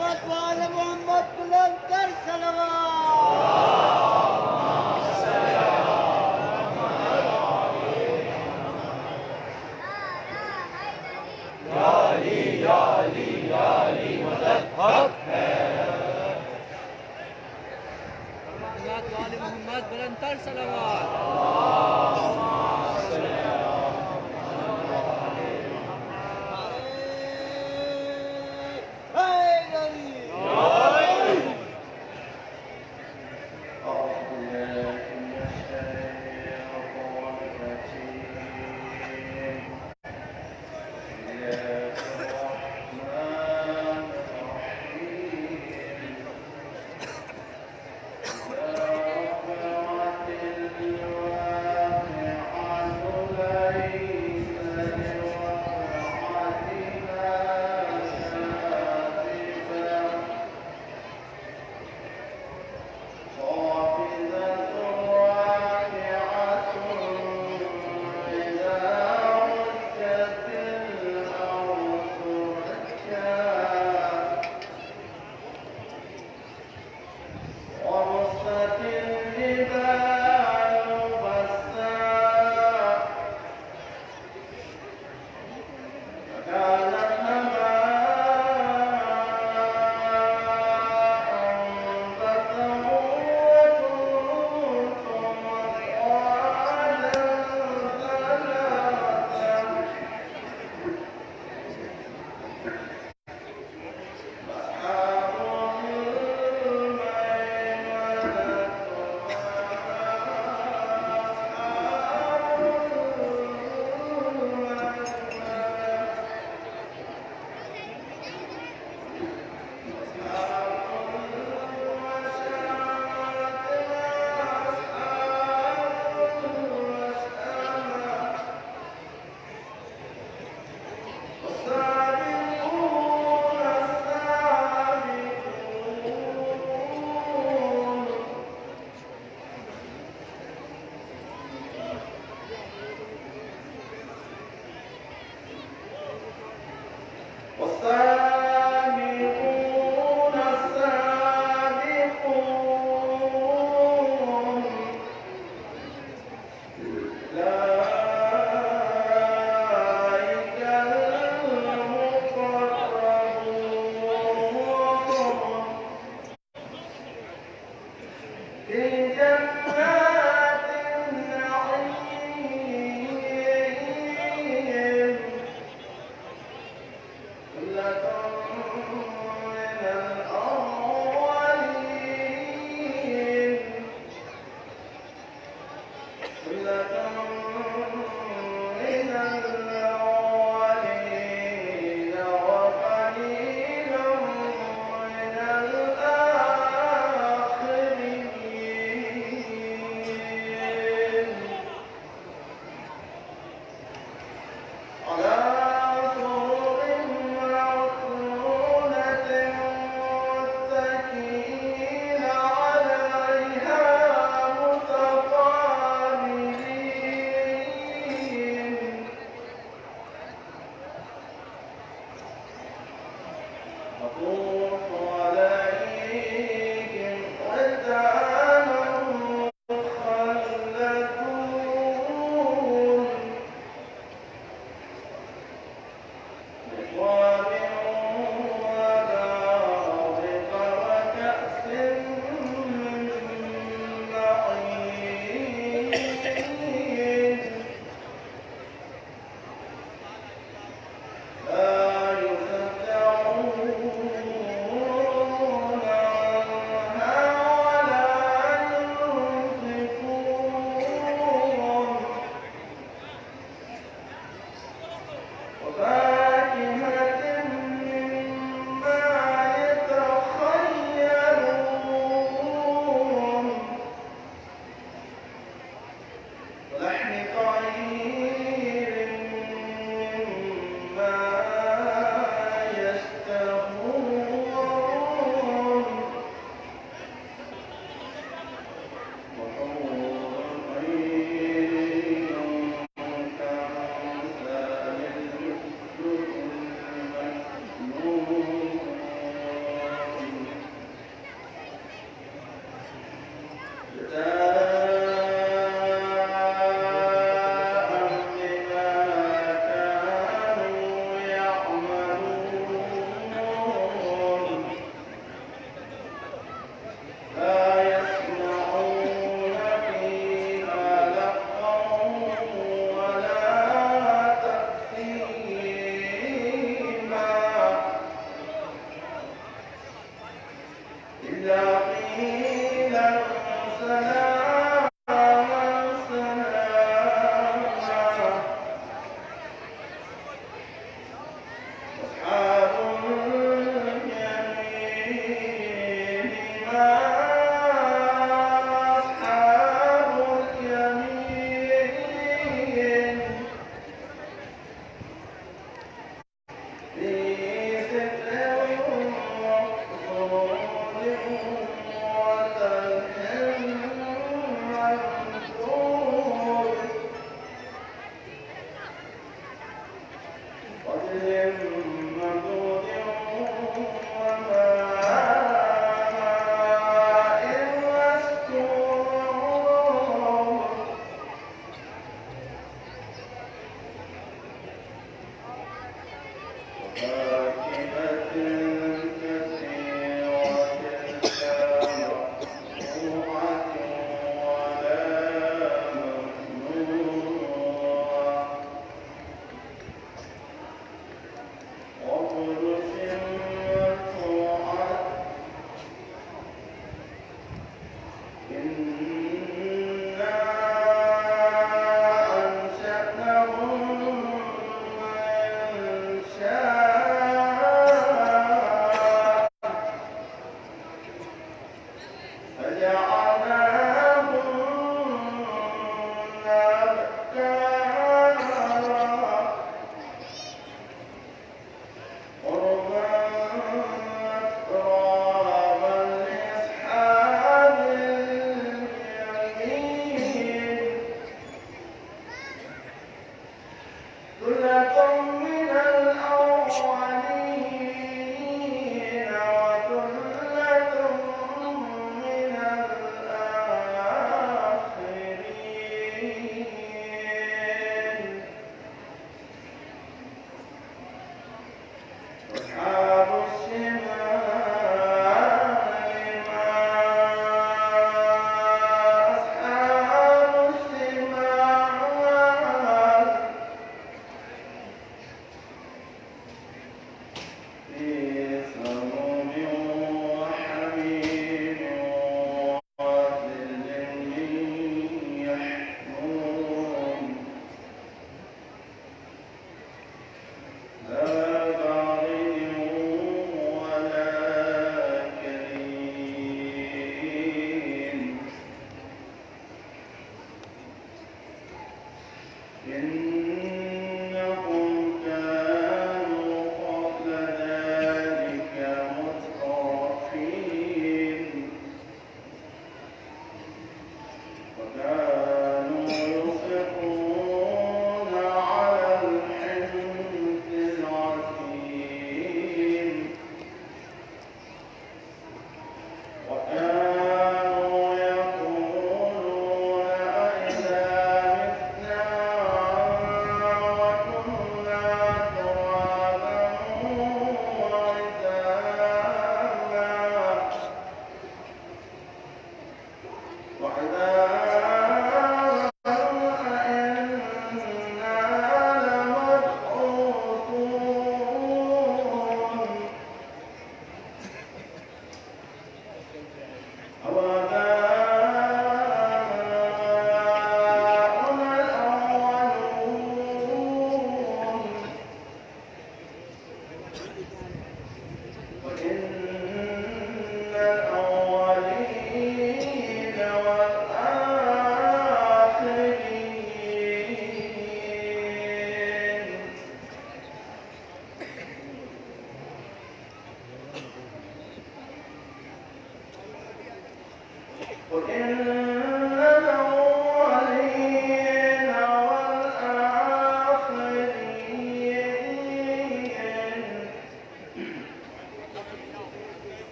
محمد وآل محمد بلندتر صلوات. محمد بلندتر صلوات.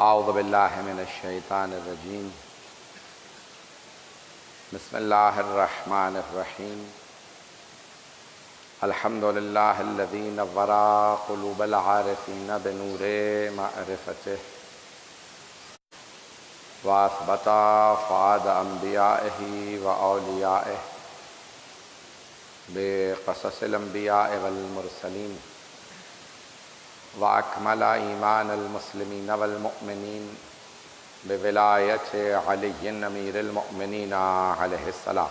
اعوذ باللہ من الشیطان الرجیم بسم اللہ الرحمن الرحیم الحمد للہ الذی نور قلوب العارفین بنور معرفتہ واثبت فؤاد انبیائہ واولیائہ بقصص الانبیاء والمرسلین وأكمل إيمان المسلمين والمؤمنين بولاية علي أمير المؤمنين عليه السلام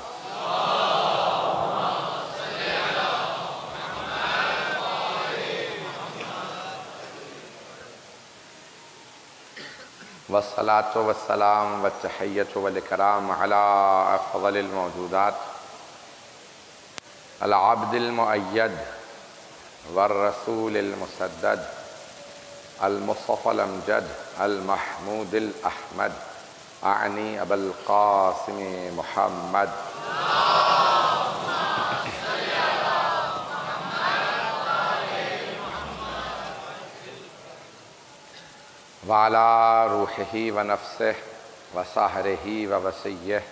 والصلاة والسلام والتحية والإكرام على أفضل الموجودات العبد المؤيد والرسول المسدد المصطفى الأمجد المحمود الأحمد أعني أبا القاسم محمد وعلى روحه ونفسه وسهره ووصيه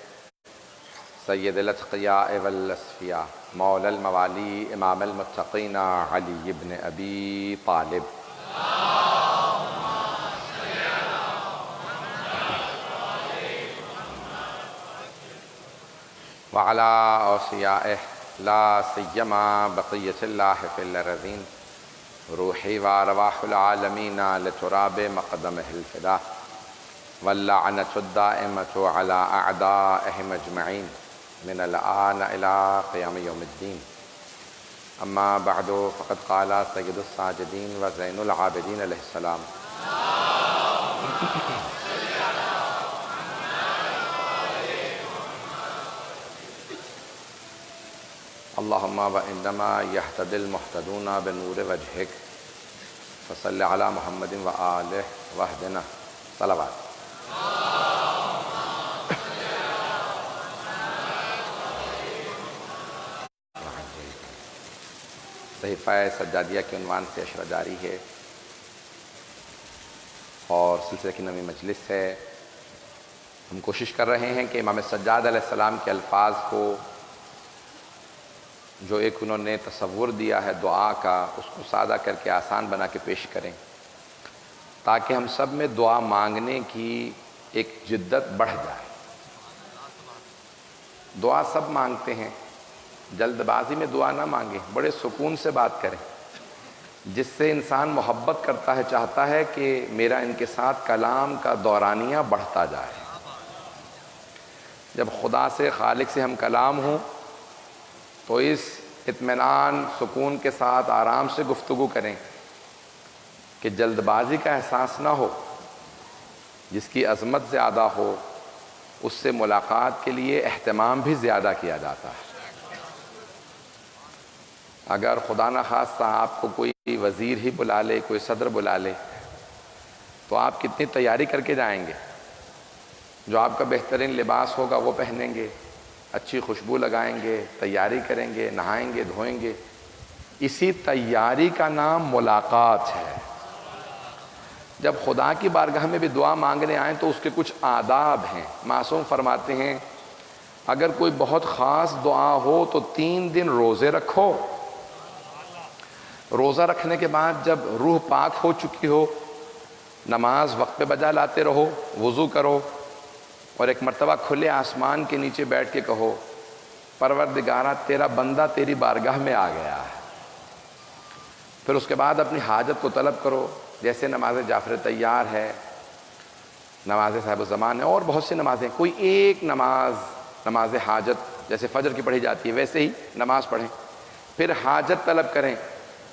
سید الاتقیاء والاصفیاء مولا الموالی امام المتقین علی بن ابی طالب وعلى اوصیائہ لا سیما بقیۃ اللہ فی الارضین روحی وارواح العالمین لتراب مقدمہ الفدا واللعنة الدائمة على أعدائهم أجمعين من الآن إلى قيام يوم الدين. أما بعد فقد قال سيد الساجدين وزين العابدين عليه السلام اللهم وإنما يهتدي المهتدون بنور وجهك فصل على محمد وآله واهدنا صلوات. صحیفہ سجادیہ کے عنوان سے اشرہ جاری ہے اور سلسلے کی نویں مجلس ہے. ہم کوشش کر رہے ہیں کہ امام سجاد علیہ السلام کے الفاظ کو جو ایک انہوں نے تصور دیا ہے دعا کا اس کو سادہ کر کے آسان بنا کے پیش کریں تاکہ ہم سب میں دعا مانگنے کی ایک جدت بڑھ جائے. دعا سب مانگتے ہیں، جلد بازی میں دعا نہ مانگیں، بڑے سکون سے بات کریں جس سے انسان محبت کرتا ہے، چاہتا ہے کہ میرا ان کے ساتھ کلام کا دورانیہ بڑھتا جائے. جب خدا سے خالق سے ہم کلام ہوں تو اس اطمینان سکون کے ساتھ آرام سے گفتگو کریں کہ جلد بازی کا احساس نہ ہو. جس کی عظمت زیادہ ہو اس سے ملاقات کے لیے اہتمام بھی زیادہ کیا جاتا ہے. اگر خدا نخواستہ آپ کو کوئی وزیر ہی بلا لے، کوئی صدر بلا لے تو آپ کتنی تیاری کر کے جائیں گے. جو آپ کا بہترین لباس ہوگا وہ پہنیں گے، اچھی خوشبو لگائیں گے، تیاری کریں گے، نہائیں گے، دھوئیں گے. اسی تیاری کا نام ملاقات ہے. جب خدا کی بارگاہ میں بھی دعا مانگنے آئیں تو اس کے کچھ آداب ہیں. معصوم فرماتے ہیں اگر کوئی بہت خاص دعا ہو تو 3 دن روزے رکھو. روزہ رکھنے کے بعد جب روح پاک ہو چکی ہو نماز وقت پہ بجا لاتے رہو، وضو کرو اور ایک مرتبہ کھلے آسمان کے نیچے بیٹھ کے کہو پروردگارہ تیرا بندہ تیری بارگاہ میں آ گیا ہے. پھر اس کے بعد اپنی حاجت کو طلب کرو، جیسے نماز جعفر تیار ہے، نماز صاحب الزمان ہے اور بہت سی نمازیں. کوئی ایک نماز حاجت جیسے فجر کی پڑھی جاتی ہے ویسے ہی نماز پڑھیں، پھر حاجت طلب کریں.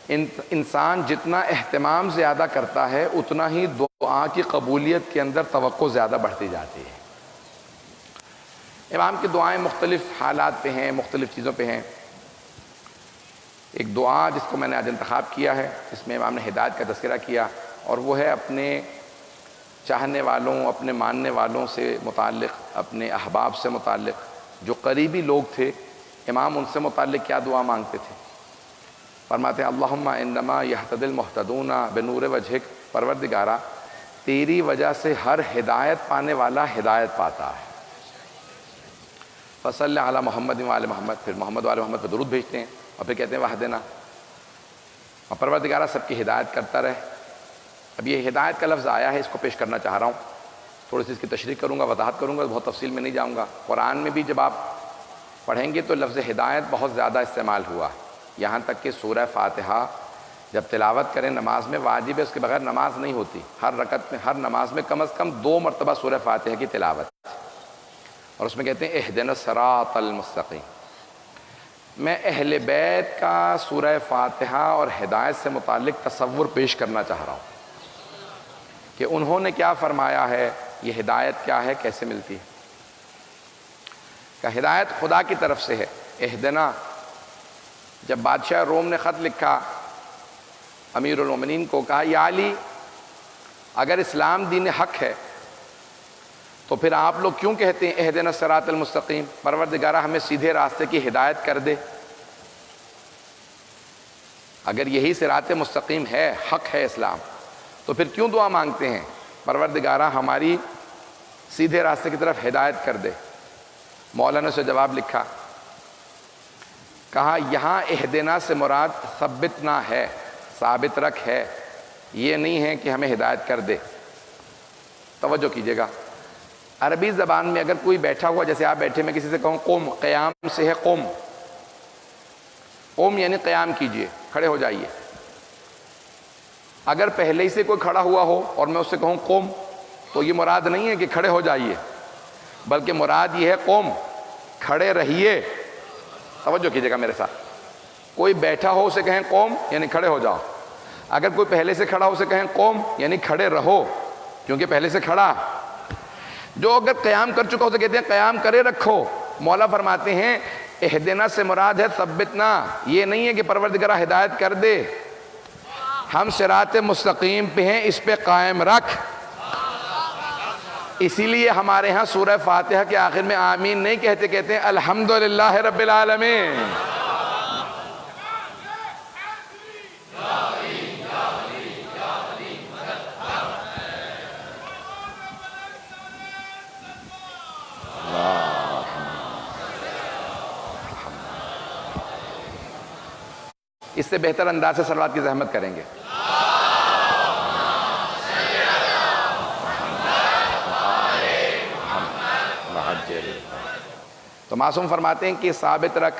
انسان جتنا اہتمام زیادہ کرتا ہے اتنا ہی دعا کی قبولیت کے اندر توقع زیادہ بڑھتی جاتی ہے. امام کی دعائیں مختلف حالات پہ ہیں، مختلف چیزوں پہ ہیں. ایک دعا جس کو میں نے آج انتخاب کیا ہے اس میں امام نے ہدایت کا تذکرہ کیا اور وہ ہے اپنے چاہنے والوں، اپنے ماننے والوں سے متعلق، اپنے احباب سے متعلق. جو قریبی لوگ تھے امام ان سے متعلق کیا دعا مانگتے تھے. فرماتے ہیں اللہم انما یہتدی المہتدون بنور وجہک، پروردگارہ تیری وجہ سے ہر ہدایت پانے والا ہدایت پاتا ہے. فصل علی محمد وآل محمد، پھر محمد وآل محمد پہ درود بھیجتے ہیں اور پھر کہتے ہیں وحدنا، اور پروردگارہ سب کی ہدایت کرتا رہے. اب یہ ہدایت کا لفظ آیا ہے، اس کو پیش کرنا چاہ رہا ہوں. تھوڑی سی اس کی تشریح کروں گا، وضاحت کروں گا، بہت تفصیل میں نہیں جاؤں گا. قرآن میں بھی جب آپ پڑھیں گے تو لفظ ہدایت بہت زیادہ استعمال ہوا، یہاں تک کہ سورہ فاتحہ جب تلاوت کریں نماز میں واجب ہے، اس کے بغیر نماز نہیں ہوتی. ہر رکعت میں، ہر نماز میں کم از کم 2 مرتبہ سورہ فاتحہ کی تلاوت، اور اس میں کہتے ہیں اہدنا الصراط المستقیم. میں اہل بیت کا سورہ فاتحہ اور ہدایت سے متعلق تصور پیش کرنا چاہ رہا ہوں کہ انہوں نے کیا فرمایا ہے، یہ ہدایت کیا ہے، کیسے ملتی ہے. کہ ہدایت خدا کی طرف سے ہے. اہدنا، جب بادشاہ روم نے خط لکھا امیر المومنین کو، کہا یا علی اگر اسلام دین حق ہے تو پھر آپ لوگ کیوں کہتے ہیں اہدنا الصراط المستقیم، پروردگارہ ہمیں سیدھے راستے کی ہدایت کر دے. اگر یہی صراط مستقیم ہے، حق ہے اسلام، تو پھر کیوں دعا مانگتے ہیں پروردگارہ ہماری سیدھے راستے کی طرف ہدایت کر دے. مولا نے اسے جواب لکھا، کہا یہاں اہدنا سے مراد ثبتنا ہے، ثابت رکھ ہے، یہ نہیں ہے کہ ہمیں ہدایت کر دے۔ توجہ کیجیے گا، عربی زبان میں اگر کوئی بیٹھا ہوا، جیسے آپ بیٹھے، میں کسی سے کہوں قم، قیام سے ہے قم، قم یعنی قیام کیجئے، کھڑے ہو جائیے۔ اگر پہلے ہی سے کوئی کھڑا ہوا ہو اور میں اس سے کہوں قم، تو یہ مراد نہیں ہے کہ کھڑے ہو جائیے، بلکہ مراد یہ ہے قم، کھڑے رہیے۔ توجہ کیجیے گا میرے ساتھ، کوئی بیٹھا ہو اسے کہیں قم یعنی کھڑے ہو جاؤ، اگر کوئی پہلے سے کھڑا ہو اسے کہیں قم یعنی کھڑے رہو، کیونکہ پہلے سے کھڑا۔ جو اگر قیام کر چکا ہو اسے کہتے ہیں قیام کرے رکھو۔ مولا فرماتے ہیں اہدنا سے مراد ہے ثبتنا، یہ نہیں ہے کہ پروردگارہ ہدایت کر دے، ہم صراط مستقیم پہ ہیں، اس پہ قائم رکھ۔ اسی لیے ہمارے ہاں سورہ فاتحہ کے آخر میں آمین نہیں کہتے، کہتے ہیں الحمدللہ رب العالمین۔ اس سے بہتر انداز سے صلوات کی زحمت کریں گے۔ تو معصوم فرماتے ہیں کہ ثابت رکھ،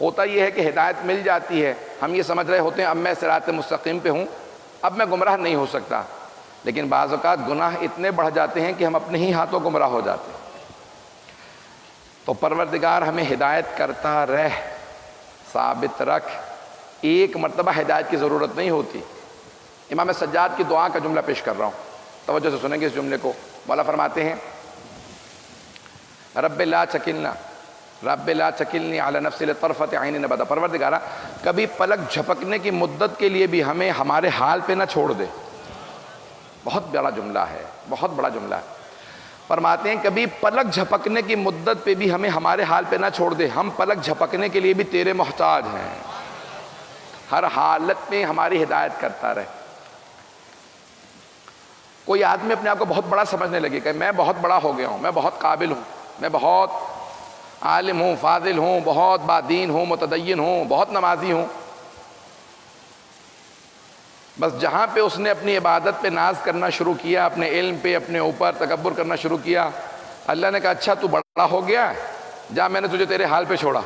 ہوتا یہ ہے کہ ہدایت مل جاتی ہے، ہم یہ سمجھ رہے ہوتے ہیں اب میں صراط مستقیم پہ ہوں، اب میں گمراہ نہیں ہو سکتا، لیکن بعض اوقات گناہ اتنے بڑھ جاتے ہیں کہ ہم اپنے ہی ہاتھوں گمراہ ہو جاتے ہیں۔ تو پروردگار ہمیں ہدایت کرتا رہ، ثابت رکھ، ایک مرتبہ ہدایت کی ضرورت نہیں ہوتی۔ امام سجاد کی دعا کا جملہ پیش کر رہا ہوں، توجہ سے سنیں گے اس جملے کو۔ مولا فرماتے ہیں رب لا چکلنا، رب لا چکلنی علی نفسی لطرفت عین ابدا، پروردگارہ کبھی پلک جھپکنے کی مدت کے لیے بھی ہمیں ہمارے حال پہ نہ چھوڑ دے۔ بہت بڑا جملہ ہے، بہت بڑا جملہ ہے۔ فرماتے ہیں کبھی پلک جھپکنے کی مدت پہ بھی ہمیں ہمارے حال پہ نہ چھوڑ دے، ہم پلک جھپکنے کے لیے بھی تیرے محتاج ہیں، ہر حالت میں ہماری ہدایت کرتا رہے۔ کوئی آدمی اپنے آپ کو بہت بڑا سمجھنے لگے کہ میں بہت بڑا ہو گیا ہوں، میں بہت قابل ہوں، میں بہت عالم ہوں، فاضل ہوں، بہت بادین ہوں، متدین ہوں، بہت نمازی ہوں۔ بس جہاں پہ اس نے اپنی عبادت پہ ناز کرنا شروع کیا، اپنے علم پہ اپنے اوپر تکبر کرنا شروع کیا، اللہ نے کہا اچھا تو بڑا ہو گیا ہے، جا میں نے تجھے تیرے حال پہ چھوڑا۔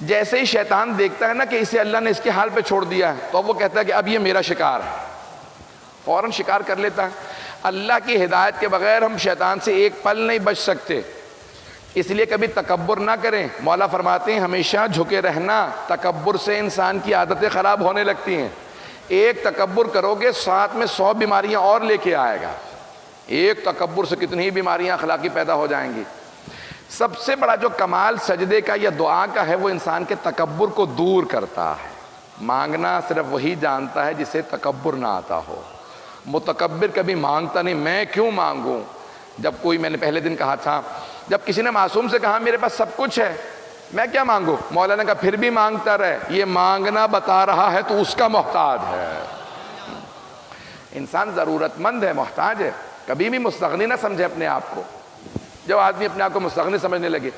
جیسے ہی شیطان دیکھتا ہے نا کہ اسے اللہ نے اس کے حال پہ چھوڑ دیا ہے، تو وہ کہتا ہے کہ اب یہ میرا شکار ہے، فوراً شکار کر لیتا ہے۔ اللہ کی ہدایت کے بغیر ہم شیطان سے ایک پل نہیں بچ سکتے، اس لیے کبھی تکبر نہ کریں۔ مولا فرماتے ہیں ہمیشہ جھکے رہنا، تکبر سے انسان کی عادتیں خراب ہونے لگتی ہیں۔ ایک تکبر کرو گے ساتھ میں 100 بیماریاں اور لے کے آئے گا، ایک تکبر سے کتنی ہی بیماریاں اخلاقی پیدا ہو جائیں گی۔ سب سے بڑا جو کمال سجدے کا یا دعا کا ہے وہ انسان کے تکبر کو دور کرتا ہے۔ مانگنا صرف وہی جانتا ہے جسے تکبر نہ آتا ہو، متکبر کبھی مانگتا نہیں، میں کیوں مانگوں۔ جب کوئی، میں نے پہلے دن کہا تھا، جب کسی نے معصوم سے کہا میرے پاس سب کچھ ہے میں کیا مانگوں، مولا نے کہا پھر بھی مانگتا رہے، یہ مانگنا بتا رہا ہے تو اس کا محتاج ہے۔ انسان ضرورت مند ہے، محتاج ہے، کبھی بھی مستغنی نہ سمجھے اپنے آپ کو۔ جب آدمی اپنے آپ کو مستغنی سمجھنے لگے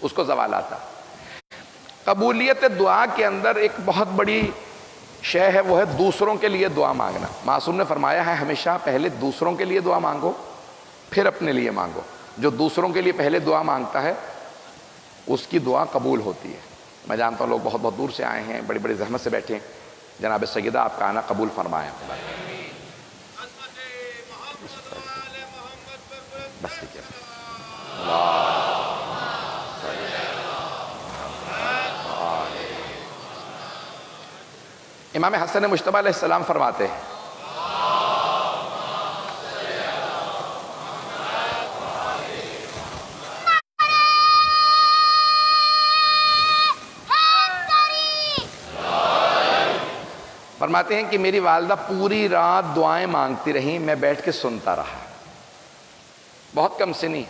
اس کو زوال آتا۔ قبولیت دعا کے اندر ایک بہت بڑی شے ہے، وہ ہے دوسروں کے لیے دعا مانگنا۔ معصوم نے فرمایا ہے ہمیشہ پہلے دوسروں کے لیے دعا مانگو پھر اپنے لیے مانگو۔ جو دوسروں کے لیے پہلے دعا مانگتا ہے اس کی دعا قبول ہوتی ہے۔ میں جانتا ہوں لوگ بہت بہت دور سے آئے ہیں، بڑی بڑی زحمت سے بیٹھے ہیں، جناب سیدہ آپ کا آنا قبول فرمائیں۔ بس ٹھیک ہے۔ امام حسن مجتبی علیہ السلام فرماتے ہیں کہ میری والدہ پوری رات دعائیں مانگتی رہیں، میں بیٹھ کے سنتا رہا، بہت کم سنی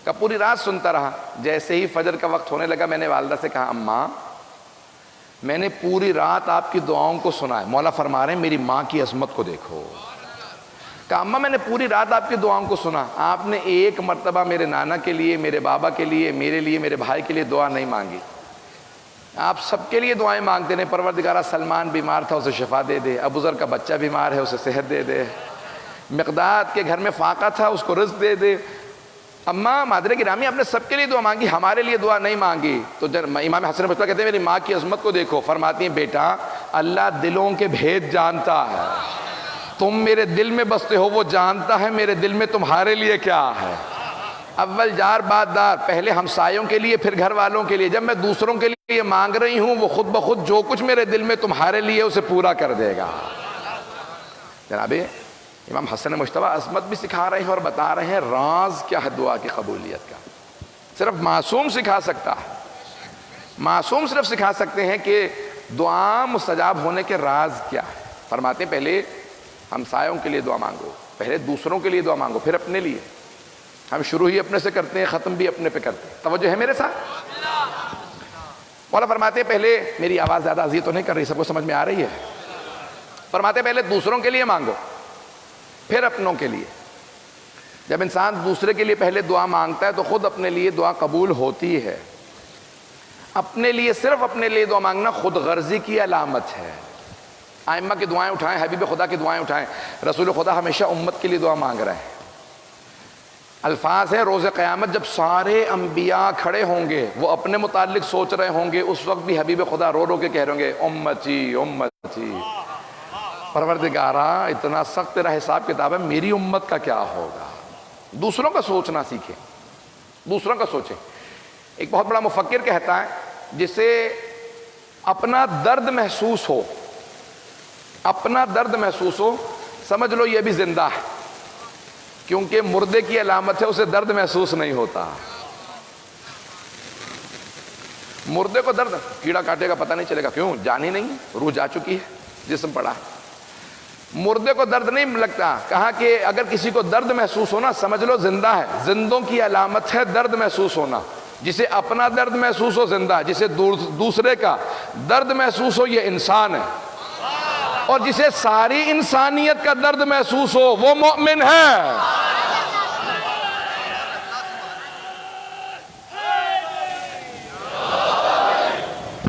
کہ پوری رات سنتا رہا۔ جیسے ہی فجر کا وقت ہونے لگا میں نے والدہ سے کہا اماں میں نے پوری رات آپ کی دعاؤں کو سنا ہے۔ مولا فرما رہے ہیں میری ماں کی عظمت کو دیکھو، کہ اماں میں نے پوری رات آپ کی دعاؤں کو سنا، آپ نے ایک مرتبہ میرے نانا کے لیے، میرے بابا کے لیے، میرے لیے، میرے بھائی کے لیے دعا نہیں مانگی، آپ سب کے لیے دعائیں مانگتے ہیں، پروردگارہ سلمان بیمار تھا اسے شفا دے دے، ابو ذر کا بچہ بیمار ہے اسے صحت دے دے، مقداد کے گھر میں فاقہ تھا اس کو رزق دے دے۔ اماں مادر گرامی آپ نے سب کے لیے دعا مانگی، ہمارے لیے دعا نہیں مانگی۔ تو امام حسن بصری کہتے ہیں میری ماں کی عظمت کو دیکھو، فرماتی ہیں بیٹا اللہ دلوں کے بھید جانتا ہے، تم میرے دل میں بستے ہو، وہ جانتا ہے میرے دل میں تمہارے لیے کیا ہے۔ اول جار بعد دار، پہلے ہمسایوں کے لیے پھر گھر والوں کے لیے، جب میں دوسروں کے لیے مانگ رہی ہوں وہ خود بخود جو کچھ میرے دل میں تمہارے لیے اسے پورا کر دے گا۔ جناب امام حسن مجتبی عظمت بھی سکھا رہے ہیں اور بتا رہے ہیں راز کیا ہے دعا کی قبولیت کا، صرف معصوم سکھا سکتا ہے، معصوم صرف سکھا سکتے ہیں کہ دعا مستجاب ہونے کے راز کیا ہے۔ فرماتے ہیں پہلے ہمسایوں کے لیے دعا مانگو، پہلے دوسروں کے لیے دعا مانگو، پھر اپنے لیے۔ ہم شروع ہی اپنے سے کرتے ہیں، ختم بھی اپنے پہ کرتے ہیں، توجہ ہے میرے ساتھ؟ مولا فرماتے ہیں پہلے، میری آواز زیادہ اذیت تو نہیں کر رہی، سب کو سمجھ میں آ رہی ہے؟ فرماتے ہیں پہلے دوسروں کے لیے مانگو پھر اپنوں کے لیے۔ جب انسان دوسرے کے لیے پہلے دعا مانگتا ہے تو خود اپنے لیے دعا قبول ہوتی ہے۔ اپنے لیے، صرف اپنے لیے دعا مانگنا خود غرضی کی علامت ہے۔ ائمہ کی دعائیں اٹھائیں، حبیب خدا کی دعائیں اٹھائیں، رسول خدا ہمیشہ امت کے لیے دعا مانگ رہے ہیں۔ الفاظ ہیں روز قیامت جب سارے انبیاء کھڑے ہوں گے، وہ اپنے متعلق سوچ رہے ہوں گے، اس وقت بھی حبیب خدا رو رو کے کہہ رہے ہوں گے امتی امتی، پروردگارا اتنا سخت تیرا حساب کتاب ہے، میری امت کا کیا ہوگا۔ دوسروں کا سوچنا سیکھیں، دوسروں کا سوچیں۔ ایک بہت بڑا مفکر کہتا ہے جسے اپنا درد محسوس ہو، اپنا درد محسوس ہو، سمجھ لو یہ بھی زندہ ہے، کیونکہ مردے کی علامت ہے اسے درد محسوس نہیں ہوتا۔ مردے کو درد کیڑا کاٹے گا پتہ نہیں چلے گا، کیوں؟ جان ہی نہیں ہے، روح جا چکی ہے، جسم پڑا ہے۔ مردے کو درد نہیں لگتا، کہا کہ اگر کسی کو درد محسوس ہونا سمجھ لو زندہ ہے۔ زندوں کی علامت ہے درد محسوس ہونا، جسے اپنا درد محسوس ہو زندہ ہے، جسے دوسرے کا درد محسوس ہو یہ انسان ہے، اور جسے ساری انسانیت کا درد محسوس ہو وہ مومن ہے۔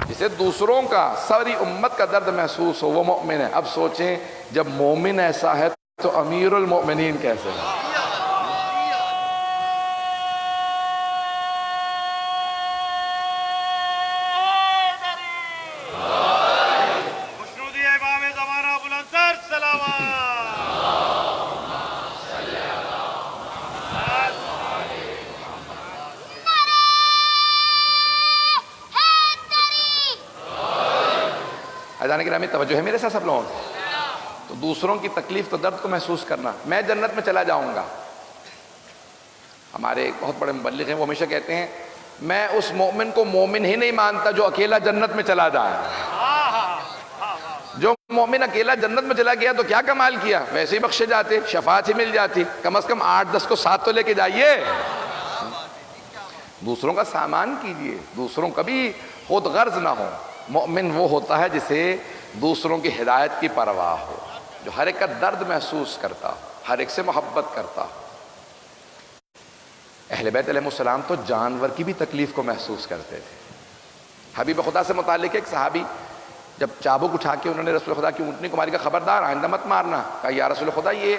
جسے دوسروں کا، ساری امت کا درد محسوس ہو وہ مومن ہے۔ اب سوچیں جب مومن ایسا ہے تو امیر المؤمنین کیسے ہے؟ اذان گرامی توجہ ہے میرے ساتھ سب لوگوں کی؟ تو دوسروں کی تکلیف تو درد کو محسوس کرنا، میں جنت میں چلا جاؤں گا۔ ہمارے ایک بہت بڑے مبلغ ہیں، وہ ہمیشہ کہتے ہیں میں اس مومن کو مومن ہی نہیں مانتا جو اکیلا جنت میں چلا جائے۔ جو مومن اکیلا جنت میں چلا گیا تو کیا کمال کیا، ویسے ہی بخشے جاتے، شفاعت ہی مل جاتی، کم از کم 8-10 کو ساتھ تو لے کے جائیے۔ دوسروں کا سامان کیجئے، دوسروں کا بھی خود غرض نہ ہو۔ مومن وہ ہوتا ہے جسے دوسروں کی ہدایت کی پرواہ ہو، جو ہر ایک کا درد محسوس کرتا ہو، ہر ایک سے محبت کرتا ہو۔ اہل بیت علیہ السلام تو جانور کی بھی تکلیف کو محسوس کرتے تھے۔ حبیب خدا سے متعلق ایک صحابی جب چابک اٹھا کے انہوں نے رسول خدا کی اونٹنی کو ماری، کہا خبردار آئندہ مت مارنا۔ کہا یا رسول خدا یہ